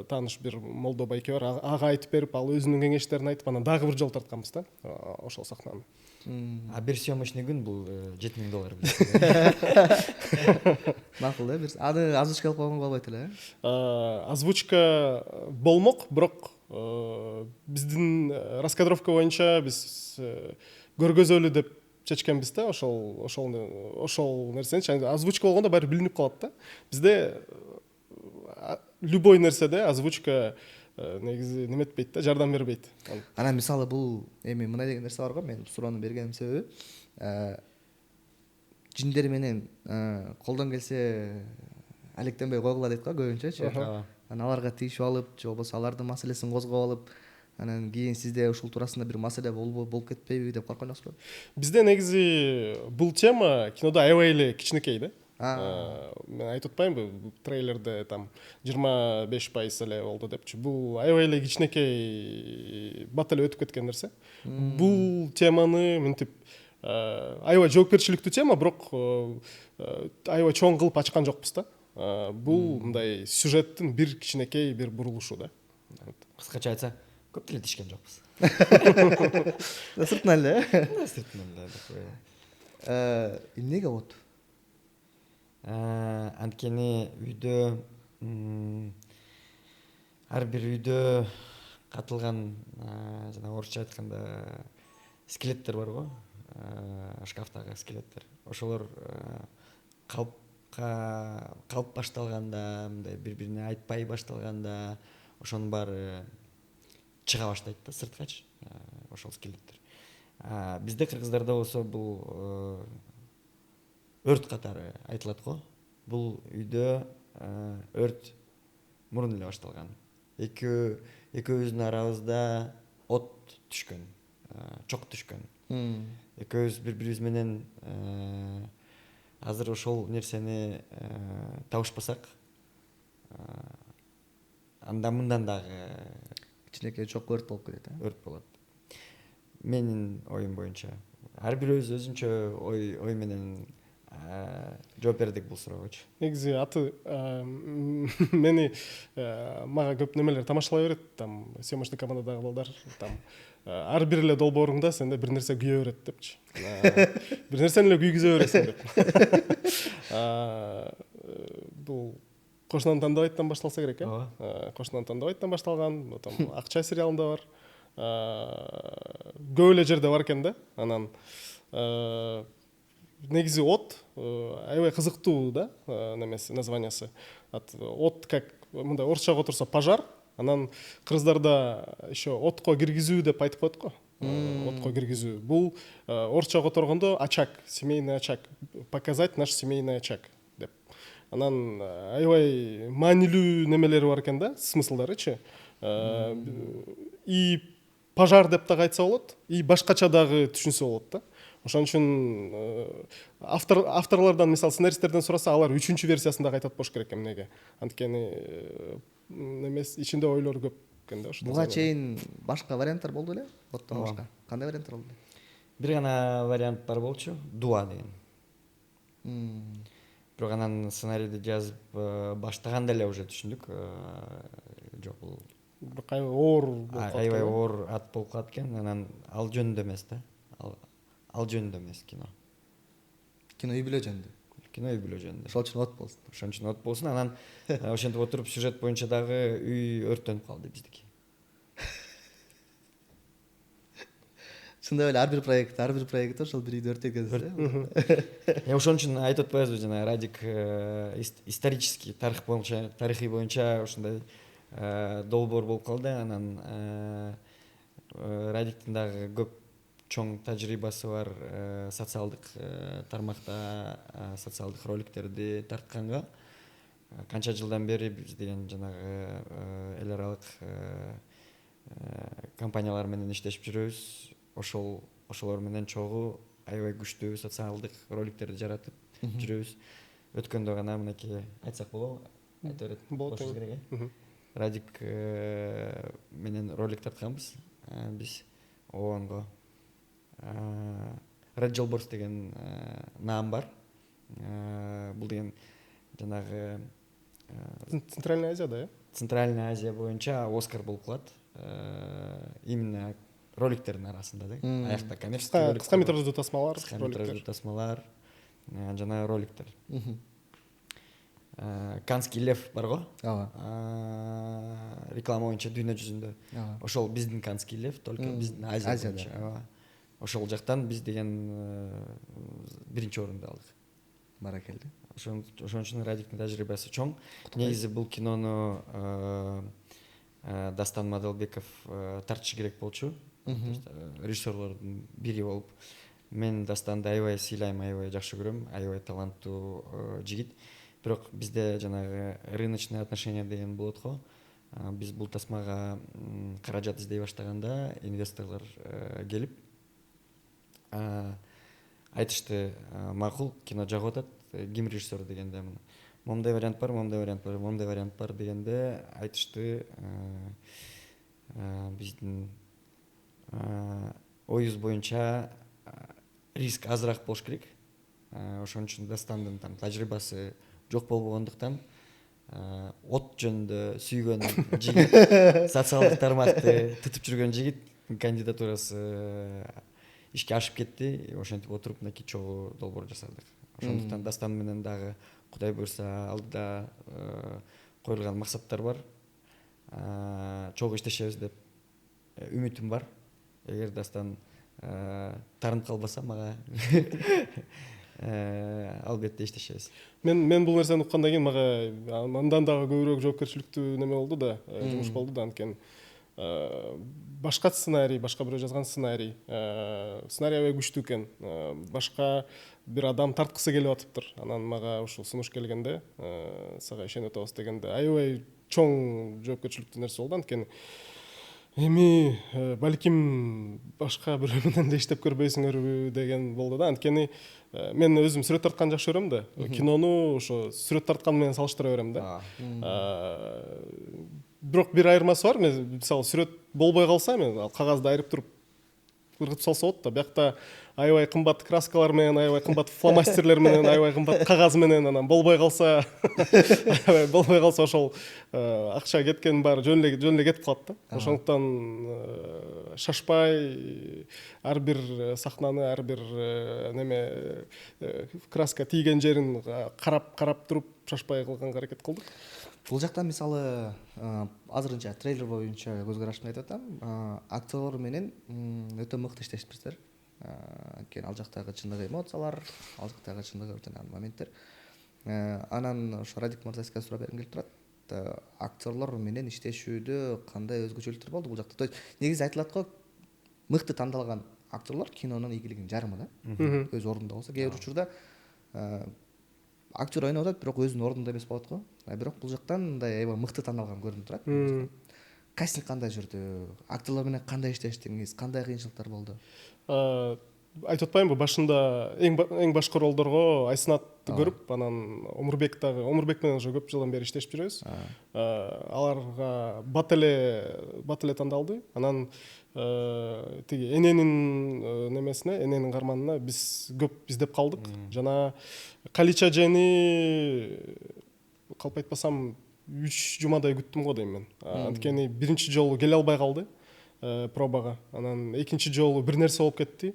тааныш бир молдо байке бар, ага айтып берип, ал өзүнүн кеңештерин айтып, анан дагы бир жолу тартканбыз да ошол сахнаны. Бир съемочный күн бул $7000. Макул да, аны озвучка кылып койгонго болбойт эле. Озвучка болмок, бирок биздин раскадровка боюнча биз көргөзөлү деп чечкенбиз да, ошол нерсени. Озвучка болгондо баары билинип калат да. Бизде любой нерседе озвучка негизи неметпейт да, жардам бербейт. Анан мисалы бул эми мындай деген нерсе бар го, мен суроону бергеним себеби жиндер менен колдон келсе алектенбей койгула дейт го көбүнчөчү. Анан аларга тийишип алып, же болбосо алардын маселесин козгоп алып, анан кийин сизде ушул туурасында бир маселе болуп кетпейби деп коркон жоксузбу? Бизде негизи бул тема кинодо аябай эле кичинекей да. Мен айтып атпаймынбы, трейлерде там 25% эле болду депчи. Бул аябай эле кичинекей бат эле өтүп кеткен нерсе. Бул теманы мынтип аябай жоопкерчиликтүү тема, бирок аябай чоң кылып ачкан жокпуз да. Бул мындай сюжеттин бир кичинекей бир бурулушу да. Кыскача айтса, көп деле тишкен жокпуз. Сыртынан эле. Сыртынан эле. Эмнеге болот? Анткени үйдө ар бир үйдө катылган, жана орусча айтканда скелеттер бар го, шкафтагы скелеттер. Ошолор калп башталганда, мындай бири-бирине айтпай башталганда, ошонун баары чыга баштайт да сырткачы, ошол скелеттер. Бизде кыргыздарда болсо бул өрт катары айтылат го. Бул үйдө өрт мурун эле башталган. Экөөбүздүн арабызда от түшкөн, чок түшкөн. Экөөбүз бири-бирибиз менен азыр ошол нерсени табышпасак, андан-мындан дагы Кичинекей чок өрт болуп кетет. Өрт болот. Менин оюм боюнча ар бирөөбүз өзүнчө ой менен жооп бердик бул суроогочу. Негизи аты мени мага көп немелер тамашалай берет, там съемочный командадагы балдар, там ар бир эле долбооруңда сенде бир нерсе күйө берет депчи. Бир нерсени эле күйгүзө бересиң деп. Бул Кошунан Тандабайттан башталса керек, Кошунан Тандабайттан башталган, там Акча сериалында бар. Көп эле жерде бар экен да. Анан негизи от аябай кызыктуу да, немеси, названиясы. От как мындай орусчага отурса пожар, анан кыргыздарда еще отко киргизүү деп айтып коет го. Отко киргизүү. Бул орусчага оторгондо очаг, семейный очаг, показать наш семейный очаг деп. Анан аябай маанилүү немелери бар экен да, смыслдарычы. И пожар деп дагы айтса болот, и башкача дагы түшүнсө болот да. Ошон үчүн авторлордон, мисалы сценаристтерден сураса, алар 3-чү версиясын дагы айтат болуш керек эмнеге. Анткени немес ичинде ойлор көп экен да. Буга чейин башка варианттар болду эле? Оттон башка. Кандай варианттар болду? Бир гана вариант бар болчу, Дуа деген. Бирок анан сценарийди жазып баштаганда эле уже түшүндүк, жок бул аябай оор ат болуп калат экен. Анан ал жөнүндө эмес да. Ал жөнүндө эмес кино. Кино үй бүлө жөнүндө. Кино үй бүлө жөнүндө. Ошол үчүн от болсун. Ошон үчүн от болсун. Анан ошентип отуруп сюжет боюнча дагы үй өрттөнүп калды биздики. Чындап эле ар бир проект ошол бир үйдү өрттөйт. Ошон үчүн айтып атпайбызбы, жана Радик исторический тарыхый боюнча ушундай долбоор болуп калды. Анан Радиктин дагы көп чоң тажрыйбасы бар социалдык тармакта социалдык роликтерди тартканга. Канча жылдан бери биз деген жанагы эл аралык компаниялар менен иштешип жүрөбүз. Ошолор менен чогуу аябай күчтүү социалдык роликтерди жаратып жүрөбүз. Өткөндө гана мынакей айтсак болобу? Айта берет. Болот керек. Радик менен ролик тартканбыз. Биз ООНго Red Jailbirds деген наам бар. Бул деген жанагы Центральная Азияда, э? Центральная Азия боюнча Оскар болуп калат. Именно роликтердин арасында да. Аякта коммерческий ролик. Кыска метраждуу тасмалар, жана роликтер. Канский лев бар го? Реклама боюнча дүйнө жүзүндө. Ошол биздин Канский лев, только биздин Азияда. Ошол жактан биз деген биринчи орунду алдык. Баракелде. Ошон үчүн Радиктин тажрыйбасы чоң. Негизи бул кинону Дастан Мадалбеков тартышы керек болчу. Режиссерлордун бири болуп. Мен Дастанды аябай сыйлайм, аябай жакшы көрөм, аябай таланттуу жигит. Бирок бизде жанагы рыночный отношения деген болот го. Биз бул тасмага каражат издей баштаганда инвесторлор келип айтышты, макул, кино жагып атат, ким режиссер дегенде момундай вариант бар дегенде айтышты, биздин оюбуз боюнча риск азыраак болуш керек. Ошон үчүн Дастандын там тажрыйбасы жок болгондуктан от жөнүндө сүйгөн жигит, социалдык тармакты тытып жүргөн жигит кандидатурасы ишке ашып кетти. Ошентип отуруп мынакей чогуу долбоор жасадык. Ошондуктан Дастан менен дагы Кудай буйрса алдыда коюлган максаттар бар. Чогуу иштешебиз деп үмүтүм бар. Эгер Дастан тарынып калбаса мага албетте иштешебиз. Мен бул нерсени уккандан кийин мага андан дагы көбүрөөк жоопкерчиликтүү неме болду да, жумуш болду да. Анткени башка сценарий, башка бирөө жазган сценарий аябай күчтүү экен. Башка бир адам тарткысы келип атыптыр. Анан мага ушул сунуш келгенде, сага ишенип атабыз дегенде аябай чоң жоопкерчиликтүү нерсе болду. Анткени эми балким башка бирөө менен да иштеп көрбөйсүңөрбү деген болду да. Анткени мен өзүм сүрөт тартканды жакшы көрөм да. Кинону ошо сүрөт тарткан менен салыштыра берем да. Бирок бир айырмасы бар. Мен мисалы сүрөт болбой калса, мен кагазды айырып туруп ыргытып салса болот да. Биякта аябай кымбат краскалар менен, аябай кымбат фломастерлер менен, аябай кымбат кагаз менен, анан болбой калса ошол акча кеткенин баары жөн эле кетип калат да. Ошондуктан шашпай ар бир сахнаны, ар бир неме краска тийген жерин карап туруп шашпай кылганга аракет кылдык. Бул жакта мисалы азырынча трейлер боюнча көз карашымды айтып атам. Актерлор менен өтө мыкты иштешипсиздер. Анткени ал жактагы чындыгы эмоциялар, ал жактагы чындыгы жанагы моменттер. Анан ошо Радик мырзага сурап бергим келип турат. Актерлор менен иштешүүдө кандай өзгөчөлүктөр болду бул жакта? То есть негизи айтылат го, мыкты тандалган актерлор кинонун ийгилигинин жарымы да. Өз ордунда болсо, кээ бир учурда актер ойноп атат, бирок өзүнүн ордунда эмес болот го. Бирок бул жактан мындай аябай мыкты тандалган көрүнүп турат. Кастинг кандай жүрдү? Актерлор менен кандай иштештиңиз? Кандай кыйынчылыктар болду? Айтып атпаймынбы, башында эң башкы ролдорго Айсынатты көрүп, анан Омурбек менен уже көп жылдан бери иштешип жүрөбүз. Аларга бат эле тандалды. Анан тиги эненин немесине, эненин карманына биз көп издеп калдык. Жана Калича Жени калп айтпасам 3 жумадай күттүм го дейм мен. Анткени биринчи жолу келе албай калды пробага. Анан экинчи жолу бир нерсе болуп кетти.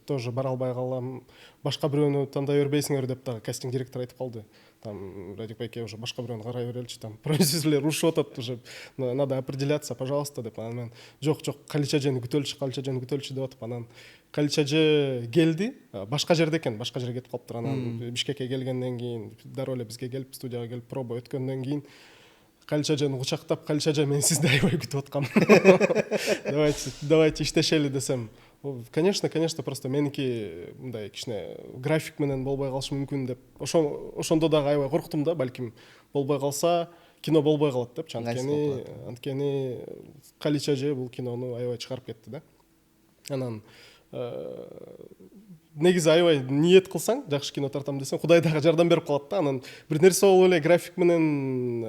Тоже бара албай калам. Башка бирөөнү тандай бербейсиңер деп дагы кастинг директор айтып калды. Там Радик байке уже башка бирөөнү карай береличи, там продюсерлер урушуп атат уже. Надо определяться, пожалуйста деп. Анан мен жок, Калича Жени күтөлчү деп атып, анан Калича Же келди. Башка жерде экен, башка жерге кетип калыптыр. Анан Бишкекке келгенден кийин, дароо эле бизге келип, студияга келип проба өткөндөн кийин Калича Жени кучактап, Калича Же, мен сизди аябай күтүп аткам. Давайте иштешели десем. Конечно, просто меники мындай кичине график менен болбой калышы мүмкүн деп. Ошондо дагы аябай корктум да, балким болбой калса, кино болбой калат деп. Анткени Калича Же бул кинону аябай чыгарып кетти да. Анан негизи аябай ниет кылсаң, жакшы кино тартам десең, Кудай дагы жардам берип калат да. Анан бир нерсе болуп эле график менен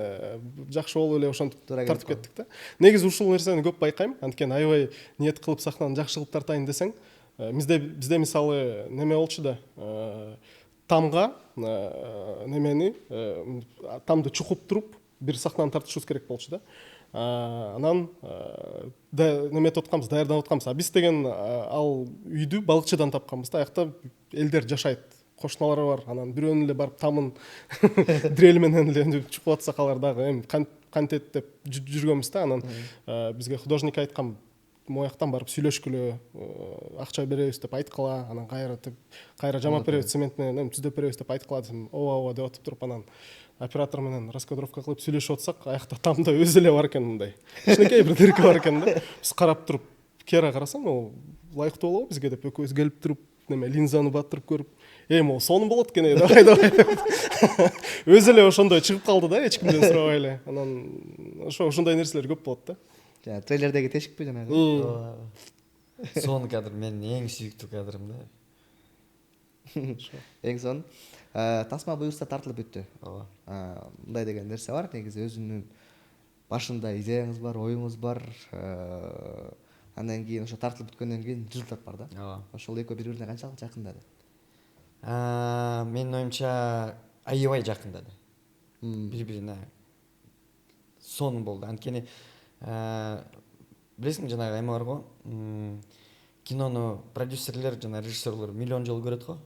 жакшы болуп эле ошентип тартып кеттик да. Негизи ушул нерсени көп байкайм. Анткени аябай ниет кылып сахнаны жакшы кылып тартайын десең, бизде мисалы неме болчу да, тамга немени тамды чукуп туруп бир сахнаны тартышыбыз керек болчу да. Анан неметип атканбыз, даярданып атканбыз. Биз деген ал үйдү балыкчыдан тапканбыз да. Аякта элдер жашайт, кошуналары бар. Анан бирөөнүн эле барып тамын дрель менен эле чукуп атсак, алар дагы эми кантет деп жүргөнбүз да. Анан бизге художник айткан, мояктан барып сүйлөшкүлө, акча беребиз деп айткыла, анан кайра жамап беребиз, цемент менен түздөп беребиз деп айткыла десем, ооба деп атып туруп, анан оператор менен раскадровка кылып сүйлөшүп атсак, аякта тамда өзү эле бар экен, мындай кичинекей бир дырка бар экен да. Биз карап туруп, кера карасам, ол лайыктуу болобу бизге деп экөөбүз келип туруп, неме линзаны батырып көрүп, эми сонун болот экен, давай өзү эле ошондой чыгып калды да, эч кимден сурабай эле. Анан ошондой нерселер көп болот да. Жана трейлердеги тешикпи жанагы? Сонун кадр менин эң сүйүктүү кадрым да. Эң сонун. Тасма буюрса тартылып бүттү. Мындай деген нерсе бар, негизи өзүнүн башында идеяңыз бар, оюңуз бар. Андан кийин ошо тартылып бүткөндөн кийин результат бар да. ооба. Ошол экөө бири бирине канчалык жакындады? Менин оюмча аябай жакындады. Бири бирине сонун болду. Анткени билесиңби жанагы эме барго, кинону продюсерлер жана режиссерлор миллион жолу көрөт го.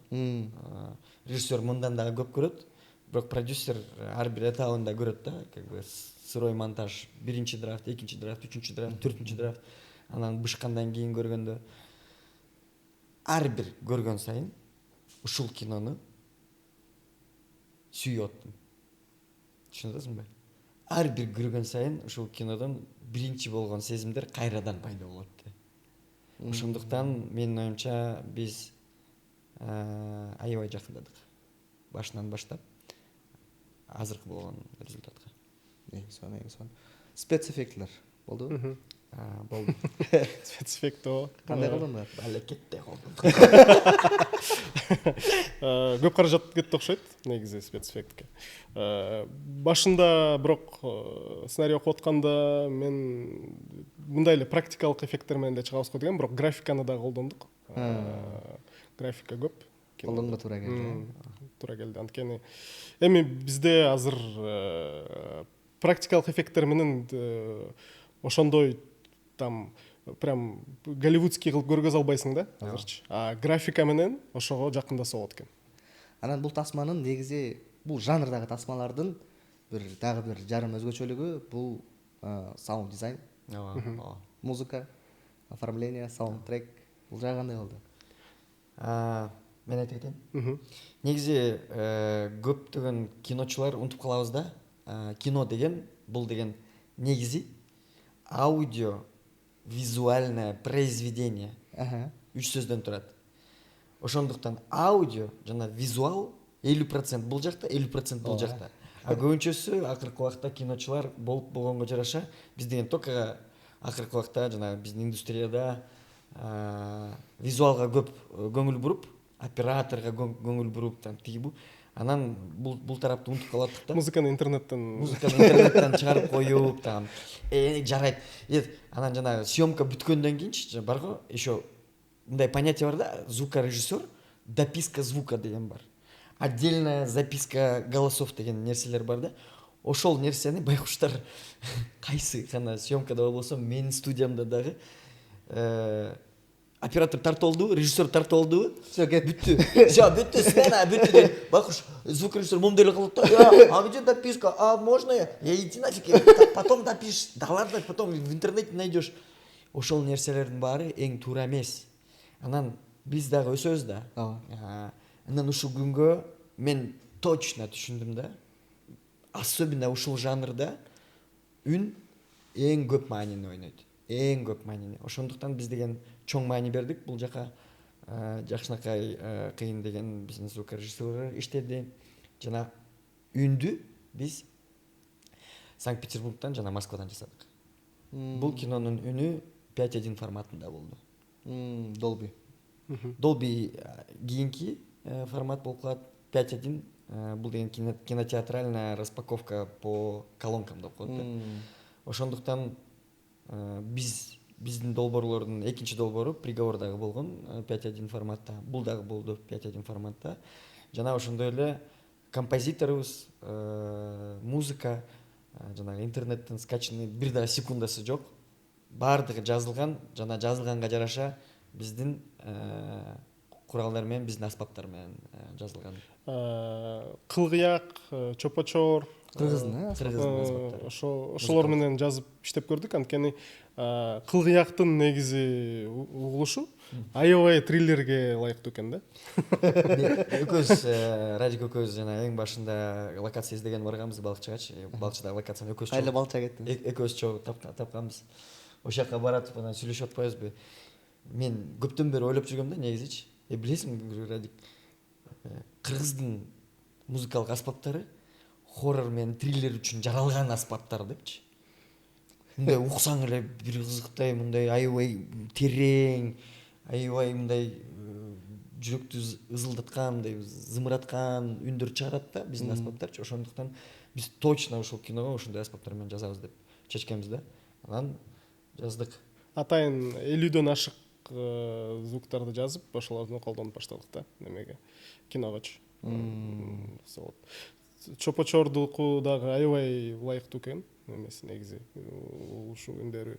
Режиссер мындан дагы көп көрөт, бирок продюсер ар бир этабында көрөт да, как бы сырой монтаж, биринчи драфт, экинчи драфт, үчүнчү драфт, төртүнчү драфт, анан бышкандан кийин көргөндө ар бир көргөн сайын ушул кинону сүйүп аттым. Түшүнүп атасыңбы? Ар бир көргөн сайын ушул кинодон биринчи болгон сезимдер кайрадан пайда болот. Ошондуктан менин оюмча биз аябай жакындадык. Башынан баштап азыркы болгон результатка. Негизи. Спецэффектлер болдубу? Болду. Спецэффекто Кандай колдондуңар? Балекетте колдондук. Көп каражат кетти окшойт негизи спецэффектке. Башында бирок сценарий окуп атканда мен мындай эле практикалык эффекттер менен эле чыгабыз го деген, бирок графиканы да колдондук. Графика көп. Колдонууга туура келди. Туура келди. Анткени эми бизде азыр практикалык эффекттер менен ошондой там прям голливудский кылып көргөзө албайсың да азырчы. Графика менен ошого жакындаса болот экен. Анан бул тасманын негизи бул жанрдагы тасмалардын дагы бир жарым өзгөчөлүгү бул саунд дизайн, музыка, оформление, саундтрек. Бул жагы кандай болду? Мен айтып кетейин. Негизи көптөгөн киночулар унутуп калабыз да. Кино деген, бул деген негизи аудио визуальное произведение. Үч сөздөн турат. Ошондуктан аудио жана визуал 50% бул жакта, 50% бул жакта. Көбүнчөсү акыркы убакта киночулар болуп болгонго жараша биз деген только акыркы убакта жана биздин индустрияда визуалга көп көңүл буруп, операторго көңүл буруп, там тигибу. Анан бул тарапты унутуп калаттык да. Музыканы интернеттен чыгарып коюп, там жарайт. Анан жанагы съемка бүткөндөн кийинчи барго еще мындай понятие бар да, звукорежиссер, дописка звука деген бар. Отдельная записка голосов деген нерселер бар да. Ошол нерсени байкуштар кайсы гана съемкада болбосо менин студиямда дагы оператор тартып алдыбы, режиссер тартып алдыбы? Всё, бүттү. Всё, бүттү, смена, бүттү деп. Байкуш, звукорежиссер момундай эле кылат да. А где дописка? А можно я? Я иди нафиг, потом допишешь. Да ладно, потом в интернете найдешь. Ошол нерселердин баары эң туура эмес. Анан биз дагы өсөбүз да. Анан ушул күнгө мен точно түшүндүм да. Особенно ушул жанрда үн эң көп маанини ойнойт. Эң көп маанини. Ошондуктан биз деген чоң маани бердик бул жака. Жакшынакай кыйын деген биздин звукорежиссерлор иштеди. Жана үндү биз Санкт-Петербургдан жана Москвадан жасадык. Бул кинонун үнү 5.1 форматында болду. Dolby. Dolby кийинки формат болуп калат. 5.1 бул деген кинотеатральная распаковка по колонкам деп коет да. Ошондуктан биздин долбоорлордун экинчи долбоору приговор дагы болгон 5.1 форматта. Бул дагы болду 5.1 форматта. Жана ошондой эле композиторубуз, музыка, жанагы интернеттен скачанный бир да секундасы жок. Баардыгы жазылган, жана жазылганга жараша биздин куралдар менен, биздин аспаптар менен жазылган. Кылгыяк, чопочор, кыргыздын аспаптары. Ошолор менен жазып иштеп көрдүк. Анткени кылгыяктын негизи угулушу аябай триллерге ылайыктуу экен да. Экөөбүз Радик экөөбүз жана эң башында локация издеген барганбыз балыкчыгачы. Балыкчыдагы локацияны экөөбүз кайла балыкчыга кеттиңиз? Экөөбүз чогуу тапканбыз. Ошол жака баратып анан сүйлөшүп атпайбызбы? Мен көптөн бери ойлоп жүргөм да негизичи. Билесиңби, Радик, кыргыздын музыкалык аспаптары хоррор менен триллер үчүн жаралган аспаптар депчи. Мындай уксаң эле бир кызыктай, мындай аябай терең, аябай мындай жүрөктү ызылдаткан, мындай зымыраткан үндөр чыгарат да биздин аспаптарчы. Ошондуктан биз точно ушул киного ошондой аспаптар менен жазабыз деп чечкенбиз да. Анан жаздык. атайын 50дөн ашык звуктарды жазып ошолорду колдонуп баштадык да немеге киногочу. Чопо-чордуку дагы аябай ылайыктуу экен эмеси негизи ушул күндөрү.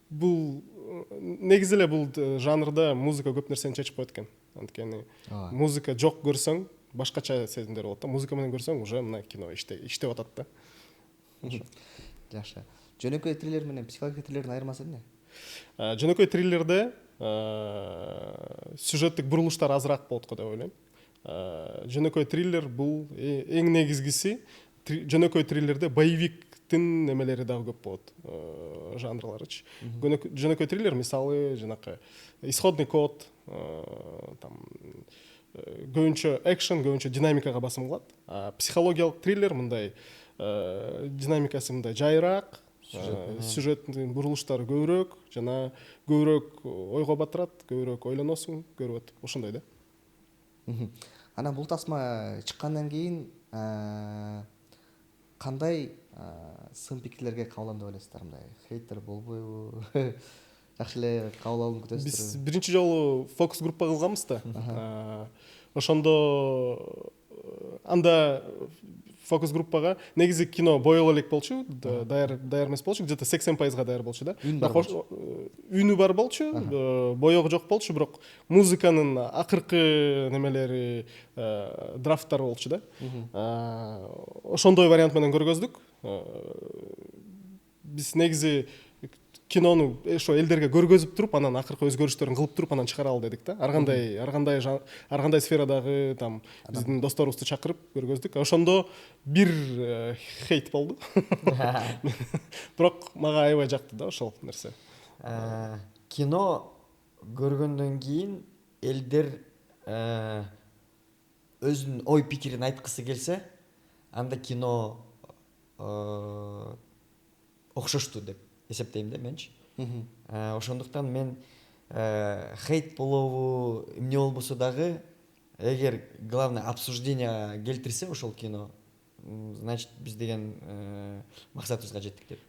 Бул негизи эле бул жанрда музыка көп нерсени чечип коет экен. Анткени музыка жок көрсөң башкача сезимдер болот да. Музыка менен көрсөң уже мына кино иштеп атат да. Жакшы. Жөнөкөй триллер менен психологик триллердин айырмасы эмне? Жөнөкөй триллерде сюжеттик бурулуштар азыраак болот го деп ойлойм. Жөнөкөй триллер бул эң негизгиси. Жөнөкөй триллерде боевиктин немелери дагы көп болот, жанрларычы. Жөнөкөй триллер мисалы жанакы исходный код, там көбүнчө экшен, көбүнчө динамикага басым кылат. Психологиялык триллер мындай динамикасы мындай жайыраак, сюжеттин бурулуштары көбүрөөк, жана көбүрөөк ойго батырат, көбүрөөк ойлоносуң, көрүп атып, ошондой да. Анан бул тасма чыккандан кийин кандай сын пикирлерге кабыл алынды деп ойлойсуздар? Мындай хейтер болбойбу? Жакшы эле кабыл алууну күтөсүздөр? Биз биринчи жолу фокус группа кылганбыз да. Ошондо анда фокус группага негизи кино боело элек болчу, даяр эмес болчу, где-то 80% даяр болчу да. Үнү бар болчу, боёгу жок болчу, бирок музыканын акыркы немелери драфттары болчу да. Ошондой вариант менен көргөздүк. Биз негизи кинону ошо элдерге көргөзүп туруп, анан акыркы өзгөрүштөрүн кылып туруп, анан чыгаралы дедик да. Ар кандай сферадагы там биздин досторубузду чакырып көргөздүк. Ошондо бир хейт болду. Бирок мага аябай жакты да ошол нерсе. Кино көргөндөн кийин элдер өзүнүн ой пикирин айткысы келсе, анда кино окшоштуу деп эсептейм да менчи. Ошондуктан мен хейт болобу, эмне болбосо дагы, эгер главное обсуждение келтирсе ошол кино, значит биз деген максатыбызга жеттик деп.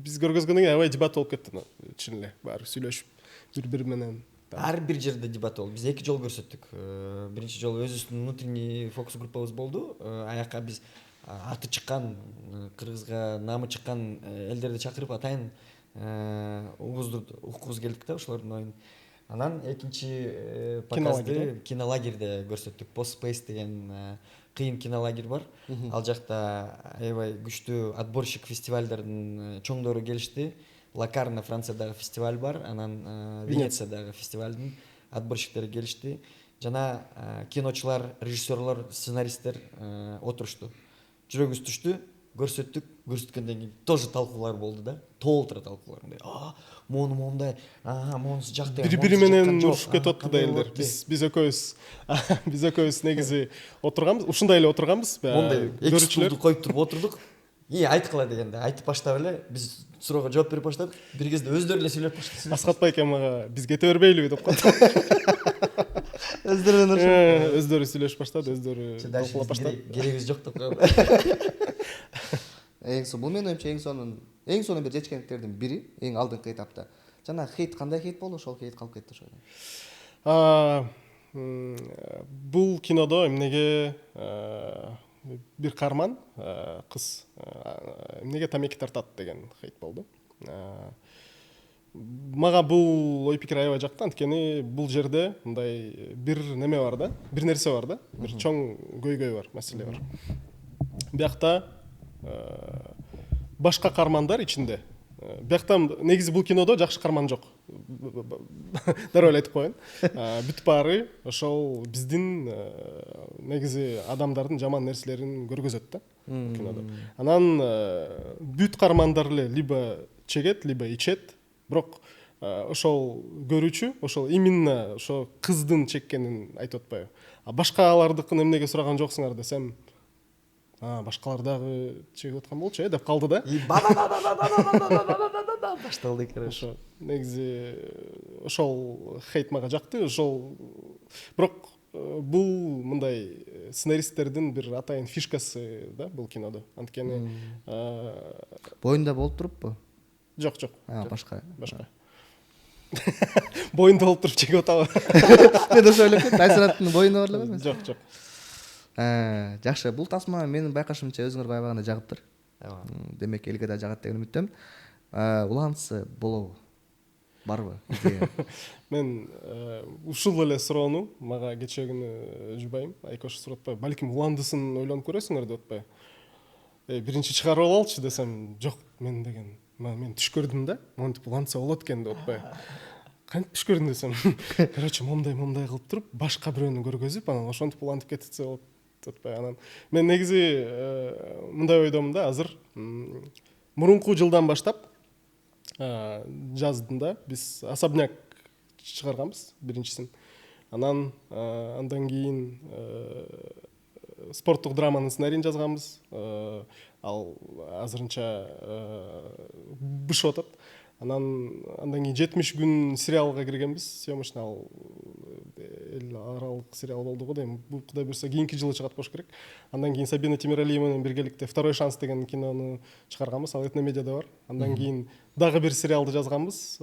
Биз көргөзгөндөн кийин аябай дебат болуп кетти, чын эле. Баары сүйлөшүп бири менен. Ар бир жерде дебат болду. Биз 2 жол көрсөттүк. Биринчи жолу өзүбүздүн внутренний фокус группабыз болду. Аяка биз аты чыккан, кыргызга намы чыккан элдерди чакырып атайын уккубуз келдик да ошолордун оюн. Анан экинчи показды кинолагерде көрсөттүк. Post Space деген кыйын кинолагерь бар. Ал жакта аябай күчтүү отборщик фестивалдардын чоңдору келишти. Лакарна Франциядагы фестиваль бар, анан Венециядагы фестивалдын отборщиктери келишти. Жана киночулар, режиссерлор, сценаристтер отурушту. Жүрөгүбүз түштү, көрсөттүк, көрсөткөндөн кийин тоже талкуулар болду да. Толтура талкуулар. Мону мондай, монусу жакты. Бири менен урушуп кетип атты да элдер. Биз экөөбүз негизи отурганбыз, ушундай эле отурганбыз. Мондай экстулду коюп туруп отурдук. Айткыла дегенде айтып баштап эле биз суроого жооп берип баштадык. Бир кезде өздөрү эле сүйлөп баштады. Асхат байке мага биз кете бербейлиби деп калды. Өздөрү сүйлөшүп баштады, өздөрү талкуулап баштады. Керегибиз жок деп койду. Бул менин оюмча эң сонун бир жеткендиктердин бири, эң алдыңкы этапта. Жана хейт кандай хейт болду, ошол хейт калып кетти ошол. Бул кинодо эмнеге бир карман кыз эмнеге тамеки тартат деген хейт болду. Мага бул ой пикир аябай жакты, анткени бул жерде мындай бир неме бар да, бир нерсе бар да, бир чоң көйгөй бар, маселе бар. Биякта башка кармандар ичинде. Биякта негизи бул кинодо жакшы карман жок. Дароо эле айтып коеюн. Бүт баары ошол биздин негизи адамдардын жаман нерселерин көргөзөт да кинодо. Анан бүт кармандар эле либо чегет, либо ичет. Бирок ошол көрүүчү, ошол именно ошо кыздын чеккенин айтып атпайбы. Башкалардыкын эмнеге сураган жоксуңар десем, башкалар дагы чегип аткан болчу деп калды да. Башталды экен. Негизи ошол хейт мага жакты, ошол бирок бул мындай сценаристтердин бир атайын фишкасы да бул кинодо. Анткени боюнда болуп туруппу? Жок, Башка. Боюнда болуп туруп чегип атабы? Мен ошо ойлоп кеттим. Айсараттын боюнда бар эле эмес. Жок. Жакшы, бул тасма менин байкашымча өзүңөр аябагында жагыптыр. Демек элге да жагат деген үмүттөмүн. Уланысы болобу? Барбы? Мен ушул эле суроону мага кечээ күнү Жубайым Айкош сурап атпайбы? Балким уландысын ойлонуп көрөсүңөр деп атпайбы? Биринчи чыгарып алалычы десем, жок, мен деген мен түш көрдүм да, монтип уланса болот экен деп атпайбы? Кантип түш көрдүм десем, короче, момдай кылып туруп, башка бирөөнү көргөзүп, анан ошентип улантып кетсе болот деп атпайбы? Анан мен негизи мындай ойдомун да, азыр мурунку жылдан баштап жаздында биз особняк чыгарганбыз биринчисин. Андан кийин спорттук драманын сценарийин жазганбыз. Ал азырынча бышып атат. Андан кийин 70 күн сериалга киргенбиз. Съемочный ал эл аралык сериал болду го дейм. Бул кудай буйрса кийинки жылы чыгат болуш керек. Андан кийин Сабина Темиралиева менен биргеликте Второй шанс деген кинону чыгарганбыз. Ал Этномедиада бар. Андан кийин дагы бир сериалды жазганбыз.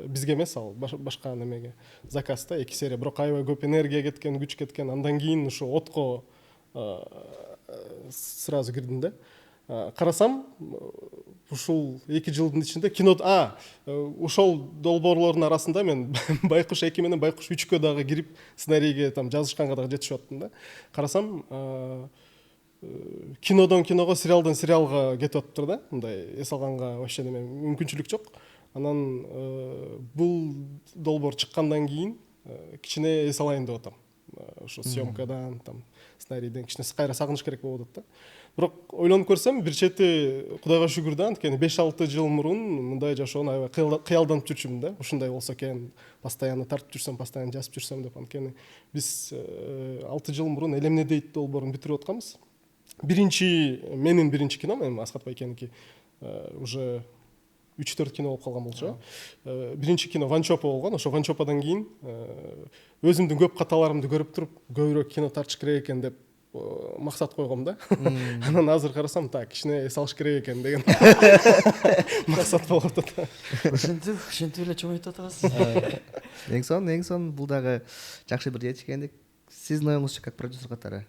Бизге эмес, ал башка немеге заказда 2 серия. Бирок аябай көп энергия кеткен, күч кеткен. Андан кийин ушу отко сразу кирдим да. Карасам, ушул 2 жылдын ичинде кино ошол долбоорлордун арасында мен Байкуш 2 менен Байкуш 3кө дагы кирип сценарийге там жазышканга дагы жетишип аттым да. Карасам, кинодон киного, сериалдан сериалга кетип атыптыр да. Мындай эс алганга вообще неме мүмкүнчүлүк жок. Анан бул долбоор чыккандан кийин кичине эс алайын деп атам. Ошо съемкадан, там сценарийден кичине кайра сагыныш керек болуп атат да. Бирок ойлонуп көрсөм, бир чети Кудайга шүгүр да, анткени 5-6 жыл мурун мындай жашоону аябай кыялданып жүрчүмүн да. Ушундай болсо экен, постоянно тартып жүрсөм, постоянно жазып жүрсөм деп, анткени биз 6 жыл мурун Эл эмне дейт долбоорун бүтүрүп атканбыз. Менин биринчи кином, эми Аскат Байкеники уже 3-4 кино болуп калган болчу. Биринчи кино Ванчопа болгон. Ошо Ванчопадан кийин өзүмдүн көп каталарымды көрүп туруп, көбүрөөк кино тартыш керек экен деп максат койгом да. Анан азыр карасам, так, кичине эс алыш керек экен деген максат болуп атат. Ошентип эле чоңойтуп атабыз. Эң сонун бул дагы жакшы бир жетишкендик. Сиздин оюңузчу как продюсер катары?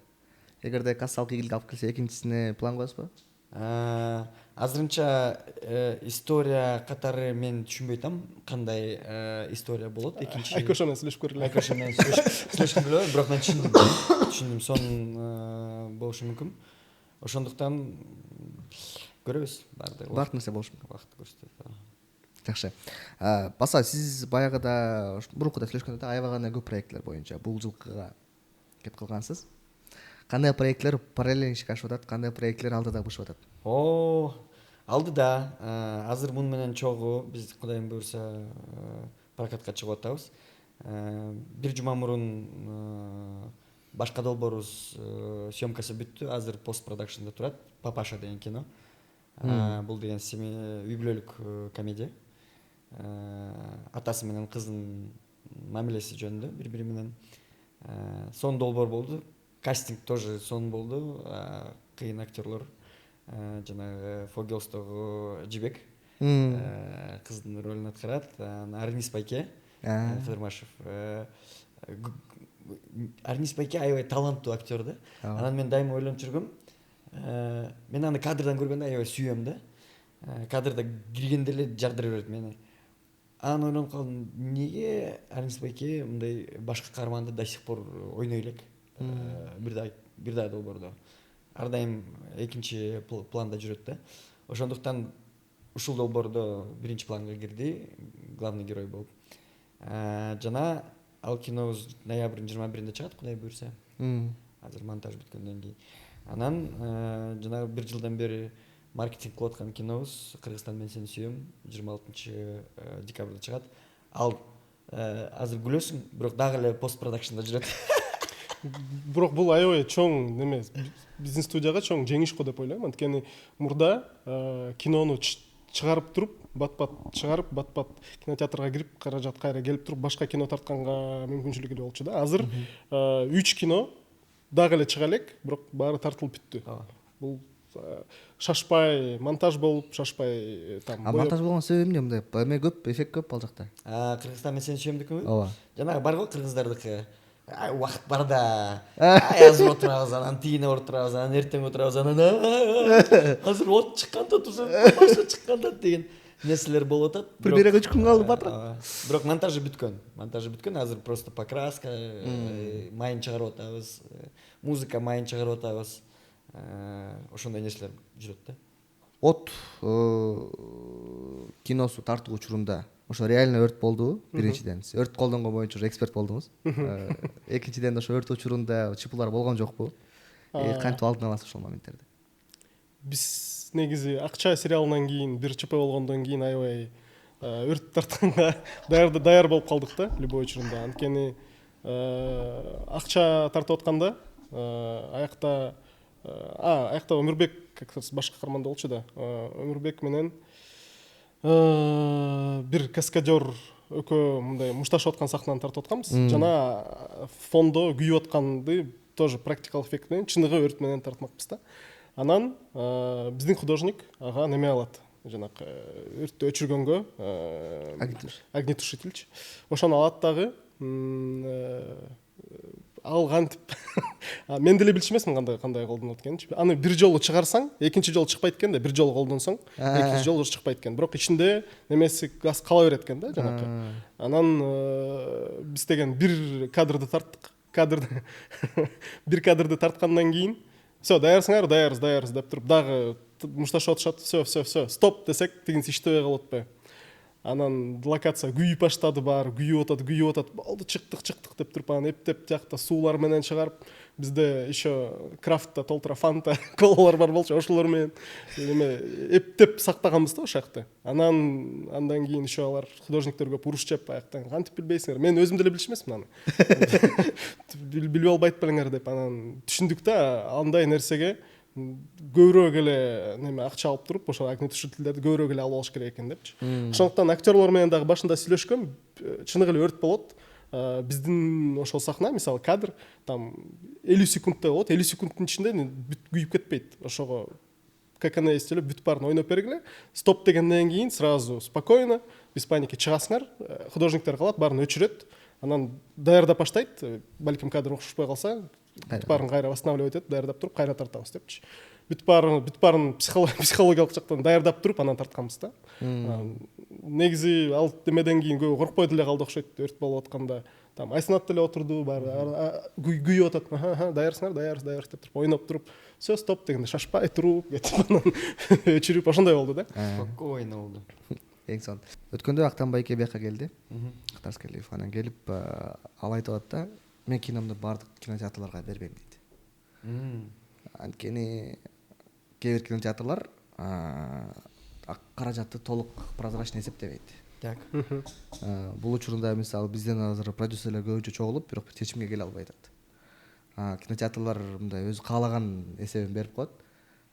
Эгерде кассалык ийгилик алып келсе, экинчисине план коесузбу? Азырынча история катары мен түшүнбөй атам, кандай история болот. Экинчи Айкош менен сүйлөшүп көрөлү. Айкош менен сүйлөшүп көрөлү, бирок мен түшүндүм, сонун болушу мүмкүн. Ошондуктан көрөбүз, Баардык нерсе болушу мүмкүн. Убакыт көрсөтөт. Жакшы. Баса, сиз баягыда мурункуда сүйлөшкөндө аябагана көп проекттер боюнча бул жылкыга кеп калгансыз. Кандай проекттер параллель ишке ашып атат, кандай проекттер алдыда бышып атат? Алдыда азыр муну менен чогуу биз Кудайым буйрса прокатка чыгып атабыз. Бир жума мурун башка долбоорубуз съемкасы бүттү. Азыр постпродакшнда турат. Папаша деген кино. Бул деген үй бүлөлүк комедия. Атасы менен кызынын мамилеси жөнүндө бири-бири менен. Сонун долбоор болду. Кастинг тоже сонун болду. Кыйын актерлор. Жанагы Фогелстогу Жибек кыздын ролун аткарат. Арнис Байке, Федермашев. Арнис Байке аябай таланттуу актер да. Анан мен дайыма ойлонуп жүргөм. Мен аны кадрдан көргөндө аябай сүйөм да. Кадрда киргенде эле жардыра берет мени. Анан ойлонуп калдым, неге Арнис Байке мындай башка каарманды до сих пор ойной элек? Бир долбоордо. Ар дайым экинчи планда жүрөт да. Ошондуктан ушул долбоордо биринчи планга кирди, главный герой болуп. Жана ал кинобуз ноябрдын 21-inde чыгат, Кудай буйрса. Азыр монтаж бүткөндөн кийин. Анан жана бир жылдан бери маркетинг кылып аткан кинобуз Кыргызстан мен сени сүйөм 26-декабрда чыгат. Ал азыр күлөсүң, бирок дагы эле постпродакшнда жүрөт. Бирок бул аябай чоң неме, биздин студияга чоң жеңиш го деп ойлойм. Анткени мурда кинону чыгарып туруп, бат-бат чыгарып, бат-бат кинотеатрга кирип, каражат кайра келип туруп, башка кино тартканга мүмкүнчүлүгү болчу да. Азыр 3 кино дагы эле чыга элек, бирок баары тартылып бүттү. Бул шашпай монтаж болуп, шашпай там монтаж болгон себеби эмне? Мындай эме көп, эффект көп ал жакта. Кыргызстан мен сен түшүмдүкүнбү? Ооба. Жанагы бар го кыргыздардыкы. Убакыт бар да. Азыр отурабыз, анан тигине отурабыз, анан эртең отурабыз, анан азыр от чыкканда турсун, башы чыкканда деген нерселер болуп атат. Бир береге 3 күн калды батыр. Бирок монтажы бүткөн. Азыр просто покраска, майын чыгарып атабыз, музыка майын чыгарып атабыз. Ошондой нерселер жүрөт да. От киносу тартуу учурунда ошо реально өрт болдубу? Биринчиден, өрт колдонгон боюнча эксперт болдуңуз. Экинчиден, ошо өрт учурунда чыпулар болгон жокпу? Кантип алдын аласыз ошол моменттерди? Биз негизи Акча сериалынан кийин бир ЧП болгондон кийин аябай өрт тартканга даяр болуп калдык да, любой учурунда. Анткени акча тартып атканда аякта Өмүрбек как раз баш каарман болчу да. Өмүрбек менен бир каскадер экөө мындай мушташып аткан сахнаны тартып атканбыз. Жана фондо күйүп атканды тоже практикалык эффект менен чыныгы өрт менен тартмакпыз да. Анан биздин художник ага неме алат. Жанакы өрттү өчүргөнгө огнетушительчи. Ошону алат дагы ал кантип мен деле билчү эмесмин кандай колдонот экенин. Аны бир жолу чыгарсаң, экинчи жолу чыкпайт экен да, бир жолу колдонсоң, экинчи жолу чыкпайт экен. Бирок ичинде немеси газ кала берет экен да, жанакы. Анан биз деген бир кадрды тарттык. Бир кадрды тарткандан кийин, все, даярсыңар, даярбыз деп туруп, дагы мушташып атышат, все, стоп десек, тигинси иштебей калып атпайбы. Анан локация күйүп баштады, бар, күйүп атат. Болду, чыктык деп туруп, анан эптеп жакта суулар менен чыгарып, бизде еще крафтта толтура фанта колалар бар болчу, ошолор менен эме эптеп сактаганбыз да ошол жакта. Андан кийин еще алар художниктер көп уруш жеп, аяктан кантип билбейсиңер? Мен өзүм деле билчү эмесмин аны. Билбей албайт белеңер деп, анан түшүндүк да, андай нерсеге көбүрөөк эле неме акча алып туруп, ошо огнетушительдерди көбүрөөк эле алып алыш керек экен депчи. Ошондуктан актерлор менен дагы башында сүйлөшкөм, чыныгы эле өрт болот. Биздин ошол сахна, мисалы кадр там 50 секундтай болот, 50 секунддун ичинде бүт күйүп кетпейт. Ошого как она есть эле бүт баарын ойноп бергиле. Стоп дегенден кийин сразу спокойно, без паники чыгасыңар, художниктер калат, баарын өчүрөт. Анан даярдап баштайт, балким кадр окшошпой калса, бүт баарын кайра восстанавливать этип, даярдап туруп, кайра тартабыз депчи. Бүт баарын психологиялык жактан даярдап туруп, анан тартканбыз да. Негизи ал демеден кийин көбү коркпой деле калды окшойт, өрт болуп атканда. Там Айсынат деле отурду, баары күйүп атат. Даярсыңар, даярбыз деп туруп, ойноп туруп, все, стоп дегенде шашпай туруп, кетип анан өчүрүп, ошондой болду да. Спокойно болду. Эң сонун. Өткөндө Актан байке бияка келди. Актарскелиев анан келип ал айтып атат да, мен киномду баардык кинотеатрларга бербейм дейт. Анткени кээ бир кинотеатрлар каражатты толук прозрачный эсептебейт. Так. Бул учурунда мисалы бизден азыр продюсерлер көбүнчө чогулуп, бирок бир чечимге келе албай атат. Кинотеатрлар мындай өзү каалаган эсебин берип коет,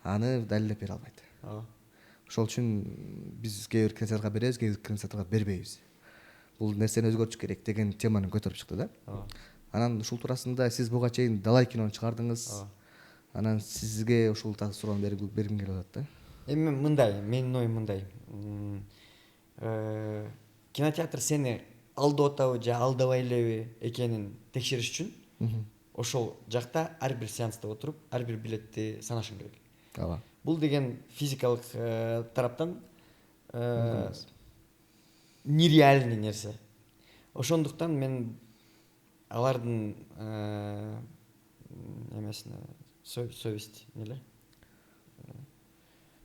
аны далилдеп бере албайт. Ошол үчүн биз кээ бир кинотеатрга беребиз, кээ бир кинотеатрга бербейбиз. Бул нерсени өзгөртүш керек деген теманы көтөрүп чыкты да. Анан ушул туурасында сиз буга чейин Далай кинону чыгардыңыз. Анан сизге ушул суроону бергим келип атат да. Эми мындай, менин оюм мындай. Кинотеатр сени алдап атабы же алдабай элеби экенин текшериш үчүн ошол жакта ар бир сеанста отуруп, ар бир билетти санашың керек. Ооба. Бул деген физикалык тараптан нереальный нерсе. Ошондуктан мен алардын эмесине совесть эле.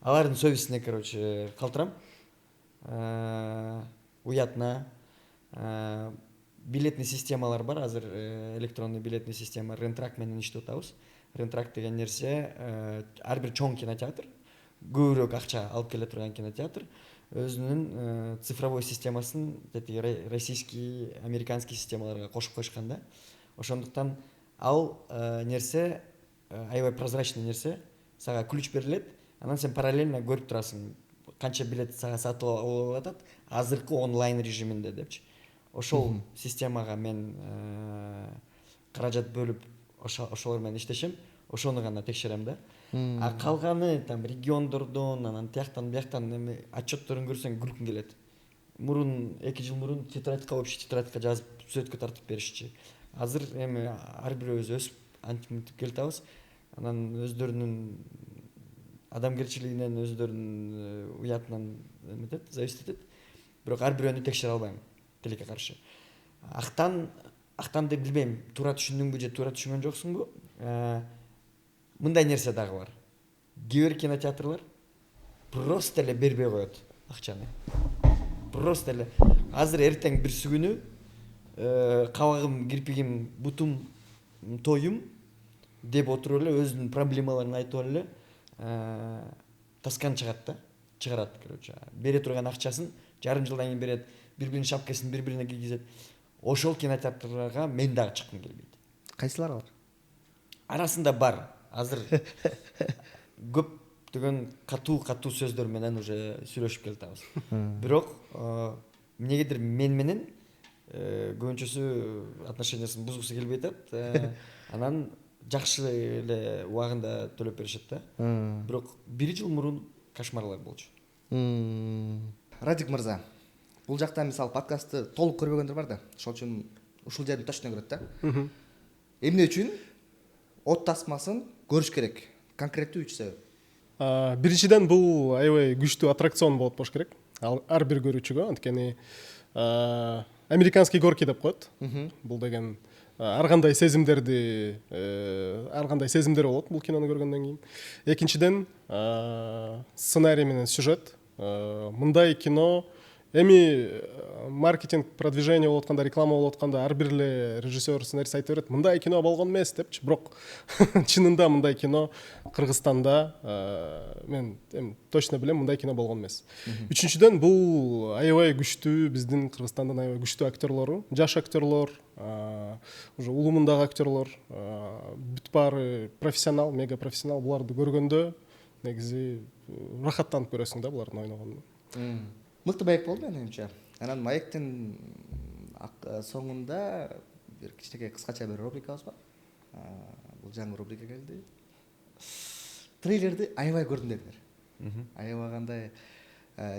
Алардын совестине, короче, калтырам. Уятна. Билетный системалар бар, азыр электронный билетный система Рентрак менен иштеп атабыз. Рентрак деген нерсе ар бир чоң кинотеатр, көбүрөөк акча алып келе турган кинотеатр өзүнүн цифровой системасын российский, американский системаларга кошуп койшкан да. Ошондуктан ал нерсе аябай прозрачный нерсе, сага ключ берилет, анан сен параллельно көрүп турасың канча билет сага сатып алып атат азыркы онлайн режиминде депчи. Ошол системага мен каражат бөлүп ошолор менен иштешем, ошону гана текшерем да. А калганы там региондордон анан тияктан бияктан эме отчетторун көрсөң күлкүң келет. Мурун 2 жыл мурун тетрадька общий тетрадька жазып сүрөткө тартып беришчи. Азыр эми ар бирөөбүз өсүп антип келатабыз. Анан өздөрүнүн адамгерчилигинен, өздөрүнүн уятынан эметет, зависит этет. Бирок ар бирөөнү текшере албайм тилекке каршы. Актан деп билбейм, туура түшүндүңбү же туура түшүнгөн жоксуңбу? Мындай нерсе дагы бар. Кээ бир кинотеатрлар просто эле бербей коет акчаны. Просто эле азыр эртең бирси күнү кабагым, кирпигим, бутум, тоюм деп отуруп эле өзүнүн проблемаларын айтып эле таскан чыгарат, короче. Бере турган акчасын жарым жылдан кийин берет, бири-биринин шапкасын бири-бирине кийгизет. Ошол кинотеатрларга мен дагы чыккым келбейт. Кайсылар бар? Арасында бар. Азыр көптөгөн катуу сөздөр менен уже сүйлөшүп келатабыз. Бирок эмнегедир мен менен көбүнчөсү отношениясын бузгусу келбей атат. Анан жакшы эле убагында төлөп беришет да. Бирок 1 жыл мурун кошмарлар болчу. Радик мырза, бул жакта мисалы подкастты толук көрбөгөндөр бар да. Ошол үчүн ушул жерди точно көрөт да. Эмне үчүн от тасмасын көрүш керек? Конкреттүү 3 себеп. Биринчиден бул аябай күчтүү аттракцион болот болуш керек. Ар бир көрүүчүгө, анткени американский горки деп коет. Бул деген ар кандай сезимдер болот бул кинону көргөндөн кийин. Экинчиден сценарий менен сюжет. Мындай кино эми маркетинг, продвижение болуп атканда, реклама болуп атканда ар бир эле режиссер, сценарист айтып берет, мындай кино болгон эмес депчи. Бирок чынында мындай кино Кыргызстанда мен точно билем, мындай кино болгон эмес. Үчүнчүдөн бул аябай күчтүү, биздин Кыргызстандын аябай күчтүү актерлору, жаш актерлор, уже улумундагы актерлор, бүт баары профессионал, мега профессионал. Буларды көргөндө негизи рахаттанып көрөсүң да булардын ойногонун. Мыкты маек болду менимче. Анан маектин соңунда бир кичинекей кыскача бир рубрикабыз бар. Бул жаңы рубрика келди. Трейлерди аябай көрдүм дедиңер. Аябай кандай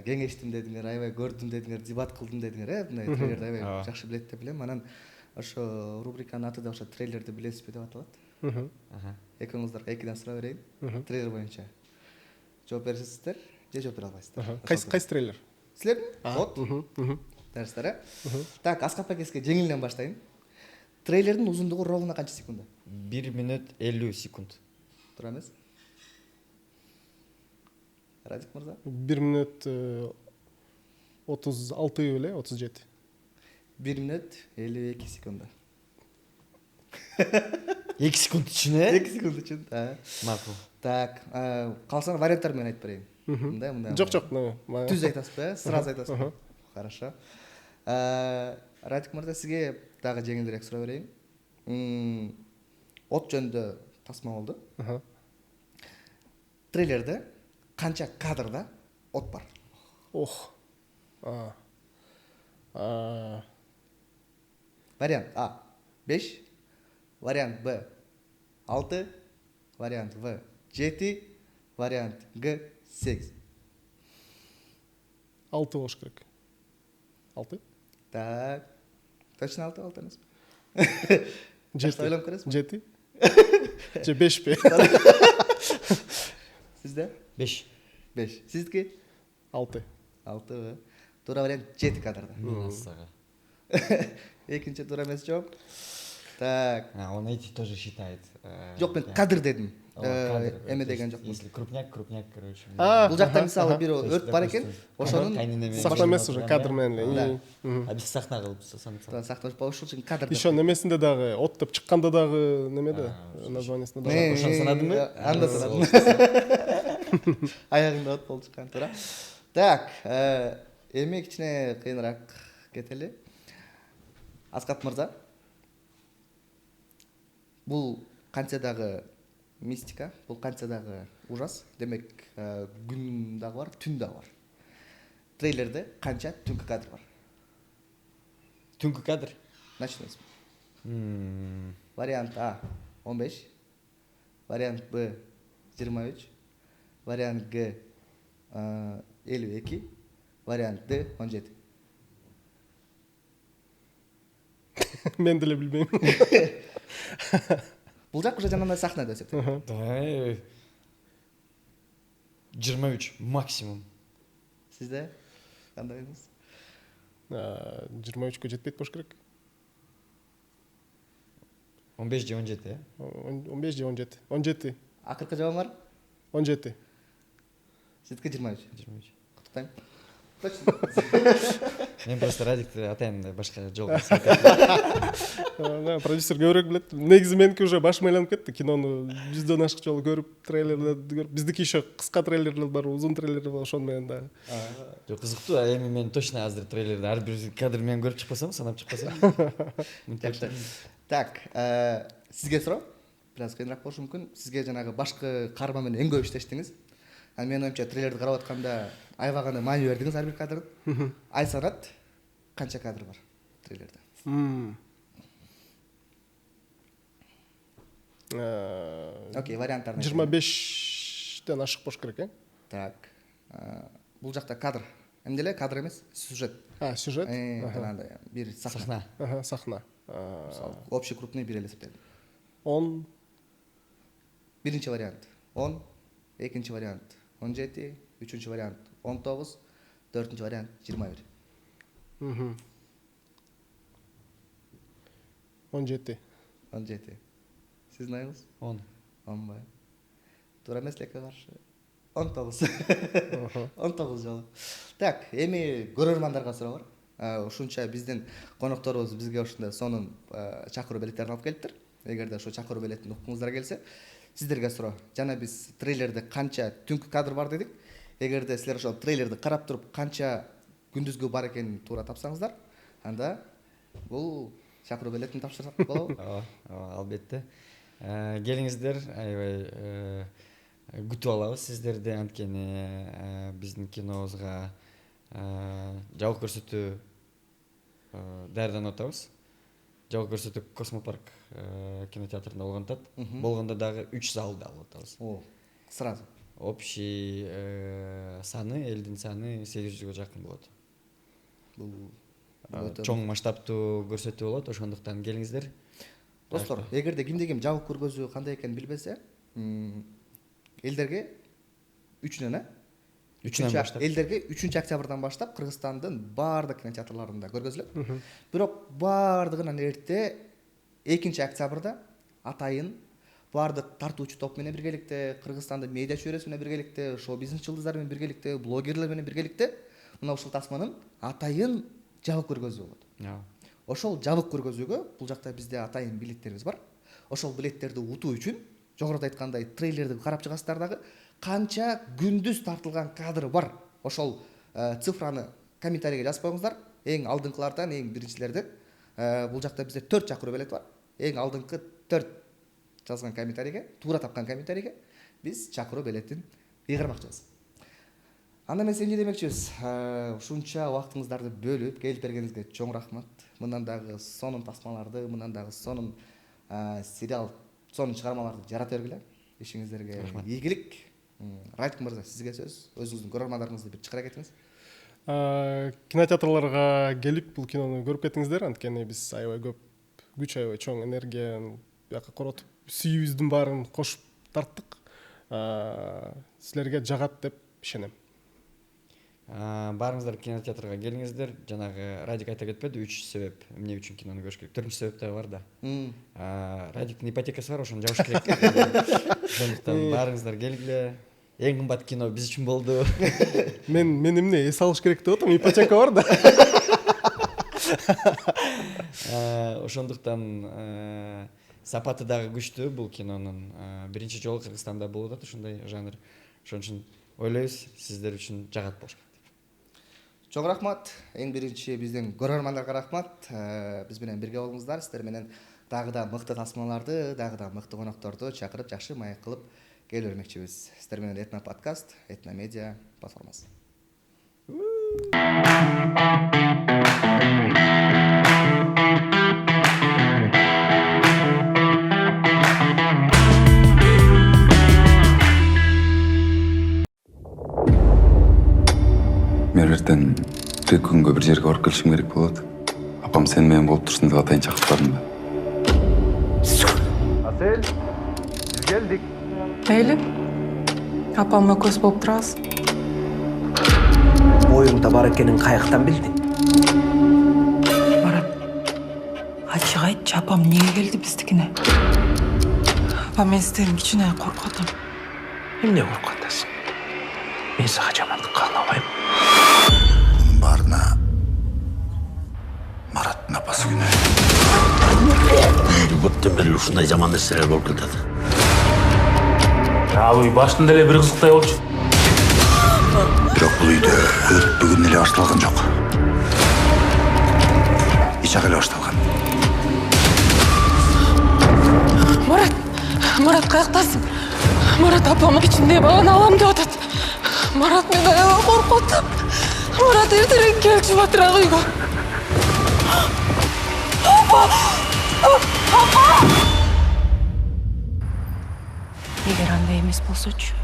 кеңештим дедиңер, аябай көрдүм дедиңер, дебат кылдым дедиңер, мындай трейлерди аябай жакшы билет деп билем. Анан ошо рубриканын аты да ошо трейлерди билесизби деп аталат. Экөөңүздарга экиден сурап берейин. Трейлер боюнча жооп бересиздер же жооп бере албайсыздар? Кайсы трейлер? Силер? Вот. Дарыстар, Так, Аскап Акеске жеңилден баштайын. Трейлердин узундугу ровно канча секунда? 1 минут 50 секунд. Туура эмес? Радик мырза? 1 минут 36 беле, 37. 1 минут 52 секунда. 2 секунд ичине? 2 секунд үчүн. Макул. Так, калсаң варианттар менен айтып берейин. Мындай. Жок, Түз айтасызбы, сразу айтасызбы? Хорошо. Радик мырза, сизге дагы жеңилирээк сурап берейин. От жөнүндө тасма болду. Трейлерде канча кадрда от бар? Вариант А 5, вариант Б 6, вариант В 7, вариант Г 8. 6 болуш керек. 6? Так. Точно 6 эмес. 7. Ойлонуп көрөсүзбү? 7. Же 5пи? Сизде? 5. 5. Сиздики? 6. 6. Туура вариант 7 кадрда. Экинчи туура эмес жооп. Так. Он эти тоже считает. Жок, мен кадр дедим. Эме деген жокмун. Если крупняк, короче. Бул жакта мисалы бир өрт бар экен, ошонун сахна эмес уже кадр менен эле. А биз сахна кылып санасак. Сакташ ошол үчүн кадр. Еще немесинде дагы от деп чыкканда дагы немеде названиясында дагы. Ошону санадымбы? Анда санадым. Аягында от болуп чыккан туура. Так, эми кичине кыйыныраак кетели. Аскап мырза. Бул канча дагы мистика, бул канча дагы ужас. Демек, күн дагы бар, түн дагы бар. Трейлерде канча түнкү кадр бар? Түнкү кадр? Начнем. Вариант А 15, вариант Б 23, вариант Г 52, вариант Д 17. Мен деле билбейм. Бул жак уже жанагындай сахнада эсептелет. Да, 23 максимум. Сизде кандай ойуңуз? 23-кө жетпейт болуш керек. 15 же 17, 15 же 17. 17. Акыркы жабаң бар? 17. Сиздики 23. 23. Куттуктайм. Мен просто Радикти атайын да башка жол. Продюсер көбүрөөк билет. Негизи меники уже башым айланып кетти. Кинону 100дөн ашык жолу көрүп, трейлерлерди көрүп. Биздики еще кыска трейлерлер бар, узун трейлерлер бар, ошону менен да. Жок, кызыктуу. Эми мен точно азыр трейлерди ар бир кадр мен көрүп чыкпасам, санап чыкпасам. Жакшы. Так, сизге суроо. Бир аз кыйыныраак болушу мүмкүн. Сизге жанагы башкы каарман менен эң көп иштештиңиз. Менин оюмча трейлерди карап атканда аябаганы маани бердиңиз ар бир кадрын. Ай санат канча кадр бар трейлерде? Окей, варианттарын 25ден ашык болуш керек, э? Так. Бул жакта кадр. Эмне эле кадр эмес, сюжет. Сюжет. Жанагындай бир сахна. Сахна. Общий крупный бир эле эсептелет. 10. Биринчи вариант 10, экинчи вариант 17, үчүнчү вариант 19, төртүнчү вариант 21. 17. 17. Сиздин айыңыз? 10. 10 бай. Туура эмес лекке каршы. 19. 19 жолу. Так, эми көрөрмандарга суроо бар. Ушунча биздин конокторубуз бизге ушундай сонун чакыруу билеттерин алып келиптир. Эгерде ошо чакыруу билетин уккуңуздар келсе, сиздерге суроо. Жана биз трейлерде канча түнкү кадр бар дедик. Эгерде силер ошол трейлерди карап туруп канча күндүзгү бар экенин туура тапсаңыздар, анда бул чакыруу билетин тапшырсак болобу? Албетте. Келиңиздер, аябай күтүп алабыз сиздерди, анткени биздин кинобузга жабык көрсөтүү даярданып атабыз. Жабык көрсөтүү Космопарк кинотеатрында болгон атат. Болгондо дагы 3 залды алып атабыз. Сразу. Общий саны, элдин саны 800гө жакын болот. Бул чоң масштабтуу көрсөтүү болот, ошондуктан келиңиздер. Достор, эгерде кимде ким жабык көргөзүү кандай экенин билбесе, элдерге 3-нөн, элдерге 3-октябрдан баштап Кыргызстандын баардык кинотеатрларында көргөзүлөт. Бирок баардыгынан эрте 2-октябрда атайын баардык тартуучу топ менен биргеликте, Кыргызстандын медиа чөйрөсү менен биргеликте, шоу-бизнес жылдыздары менен биргеликте, блогерлер менен биргеликте мына ушул тасманын атайын жабык көргөзүү болот. Ошол жабык көргөзүүгө бул жакта бизде атайын билеттерибиз бар. Ошол билеттерди утуу үчүн жогоруда айткандай трейлерди карап чыгасыздар дагы канча күндүз тартылган кадр бар. Ошол цифраны комментарийге жазып коюңуздар. Эң алдыңкылардан эң биринчилерден. Бул жакта бизде 4 чакыруу билет бар. Эң алдыңкы 4 жазган комментарийге, туура тапкан комментарийге биз чакыруу билетин ыйгармакчыбыз. Анда эмес эмне демекчибиз? Ушунча убактыңыздарды бөлүп келип бергениңизге чоң рахмат. Мындан дагы сонун тасмаларды, мындан дагы сонун сериал, сонун чыгармаларды жарата бергиле. Ишиңиздерге ийгилик. Радик мырза, сизге сөз. Өзүңүздүн көрөрмандарыңызды бир чыгара кетиңиз. Кинотеатрларга келип бул кинону көрүп кетиңиздер, анткени биз аябай көп күч, аябай чоң энергияны бияка коротуп, сүйүүбүздүн баарын кошуп тарттык. Силерге жагат деп ишенем. Баарыңыздар кинотеатрга келиңиздер. Жанагы Радик айта кетпеди, 3 себеп эмне үчүн кинону көрүш керек. 4-нчү себеп да бар да. Радиктин ипотекасы бар, ошону жабыш керек. Ошондуктан баарыңыздар келгиле. Эң кымбат кино биз үчүн болду. Мен эмне эс алыш керек деп атам, ипотека бар да. Ошондуктан сапаты дагы күчтүү бул кинонун. Биринчи жолу Кыргызстанда болуп атат ушундай жанр. Ошон үчүн ойлойбуз, сиздер үчүн жагат болуш керек. Чоң рахмат. Эң биринчи биздин көрөрмандарга рахмат. Биз менен бирге болуңуздар. Сиздер менен дагы да мыкты тасмаларды, дагы да мыкты конокторду чакырып, жакшы маек кылып келе бермекчибиз. Сиздер менен Этно подкаст, Этно медиа платформасы. Мен эртең тек күнгө бир жерге барып келишим керек болот. Апам сен менен болуп турсун деп атайын чакыртпадым да. Асель, биз келдик. Мейли. Апам экөөбүз болуп турабыз. Боюңда бар экенин каяктан билдиң? Марат, ачык айтчы, апам эмнеге келди биздикине? Апам мен сизден кичине коркуп атам. Эмне коркуп атасың? Мен сага жамандык каалабайм. Bunun barına Marat'ın apası günü. Көптен бери ушундай жаман нерселер болуп келатат. Абый баштында эле бир кызыктай болчу. Бирок бул үйдө өрт бүгүн эле башталган жок. Ичак эле башталган. Марат каяктасың? Марат апамы кичиндей баланы алам деп атат. Марат, мен аябай коркуп атам. Марат, эртерээк келчи батыраак үйгө. Эгер андай эмес болсочу.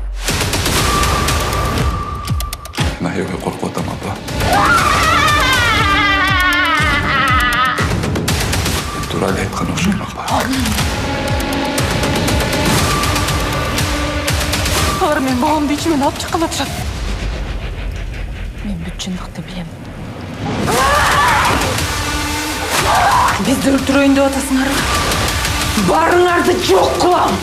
Мен аябай коркуп атам, апа. Туура эле айткан окшойм, апа. Алар менин баламды ичимен алып чыккан атышат. Мен бүт чындыкты билем. Бизди өлтүрөйүн деп атасыңарбы? Барыңарды жок кылам.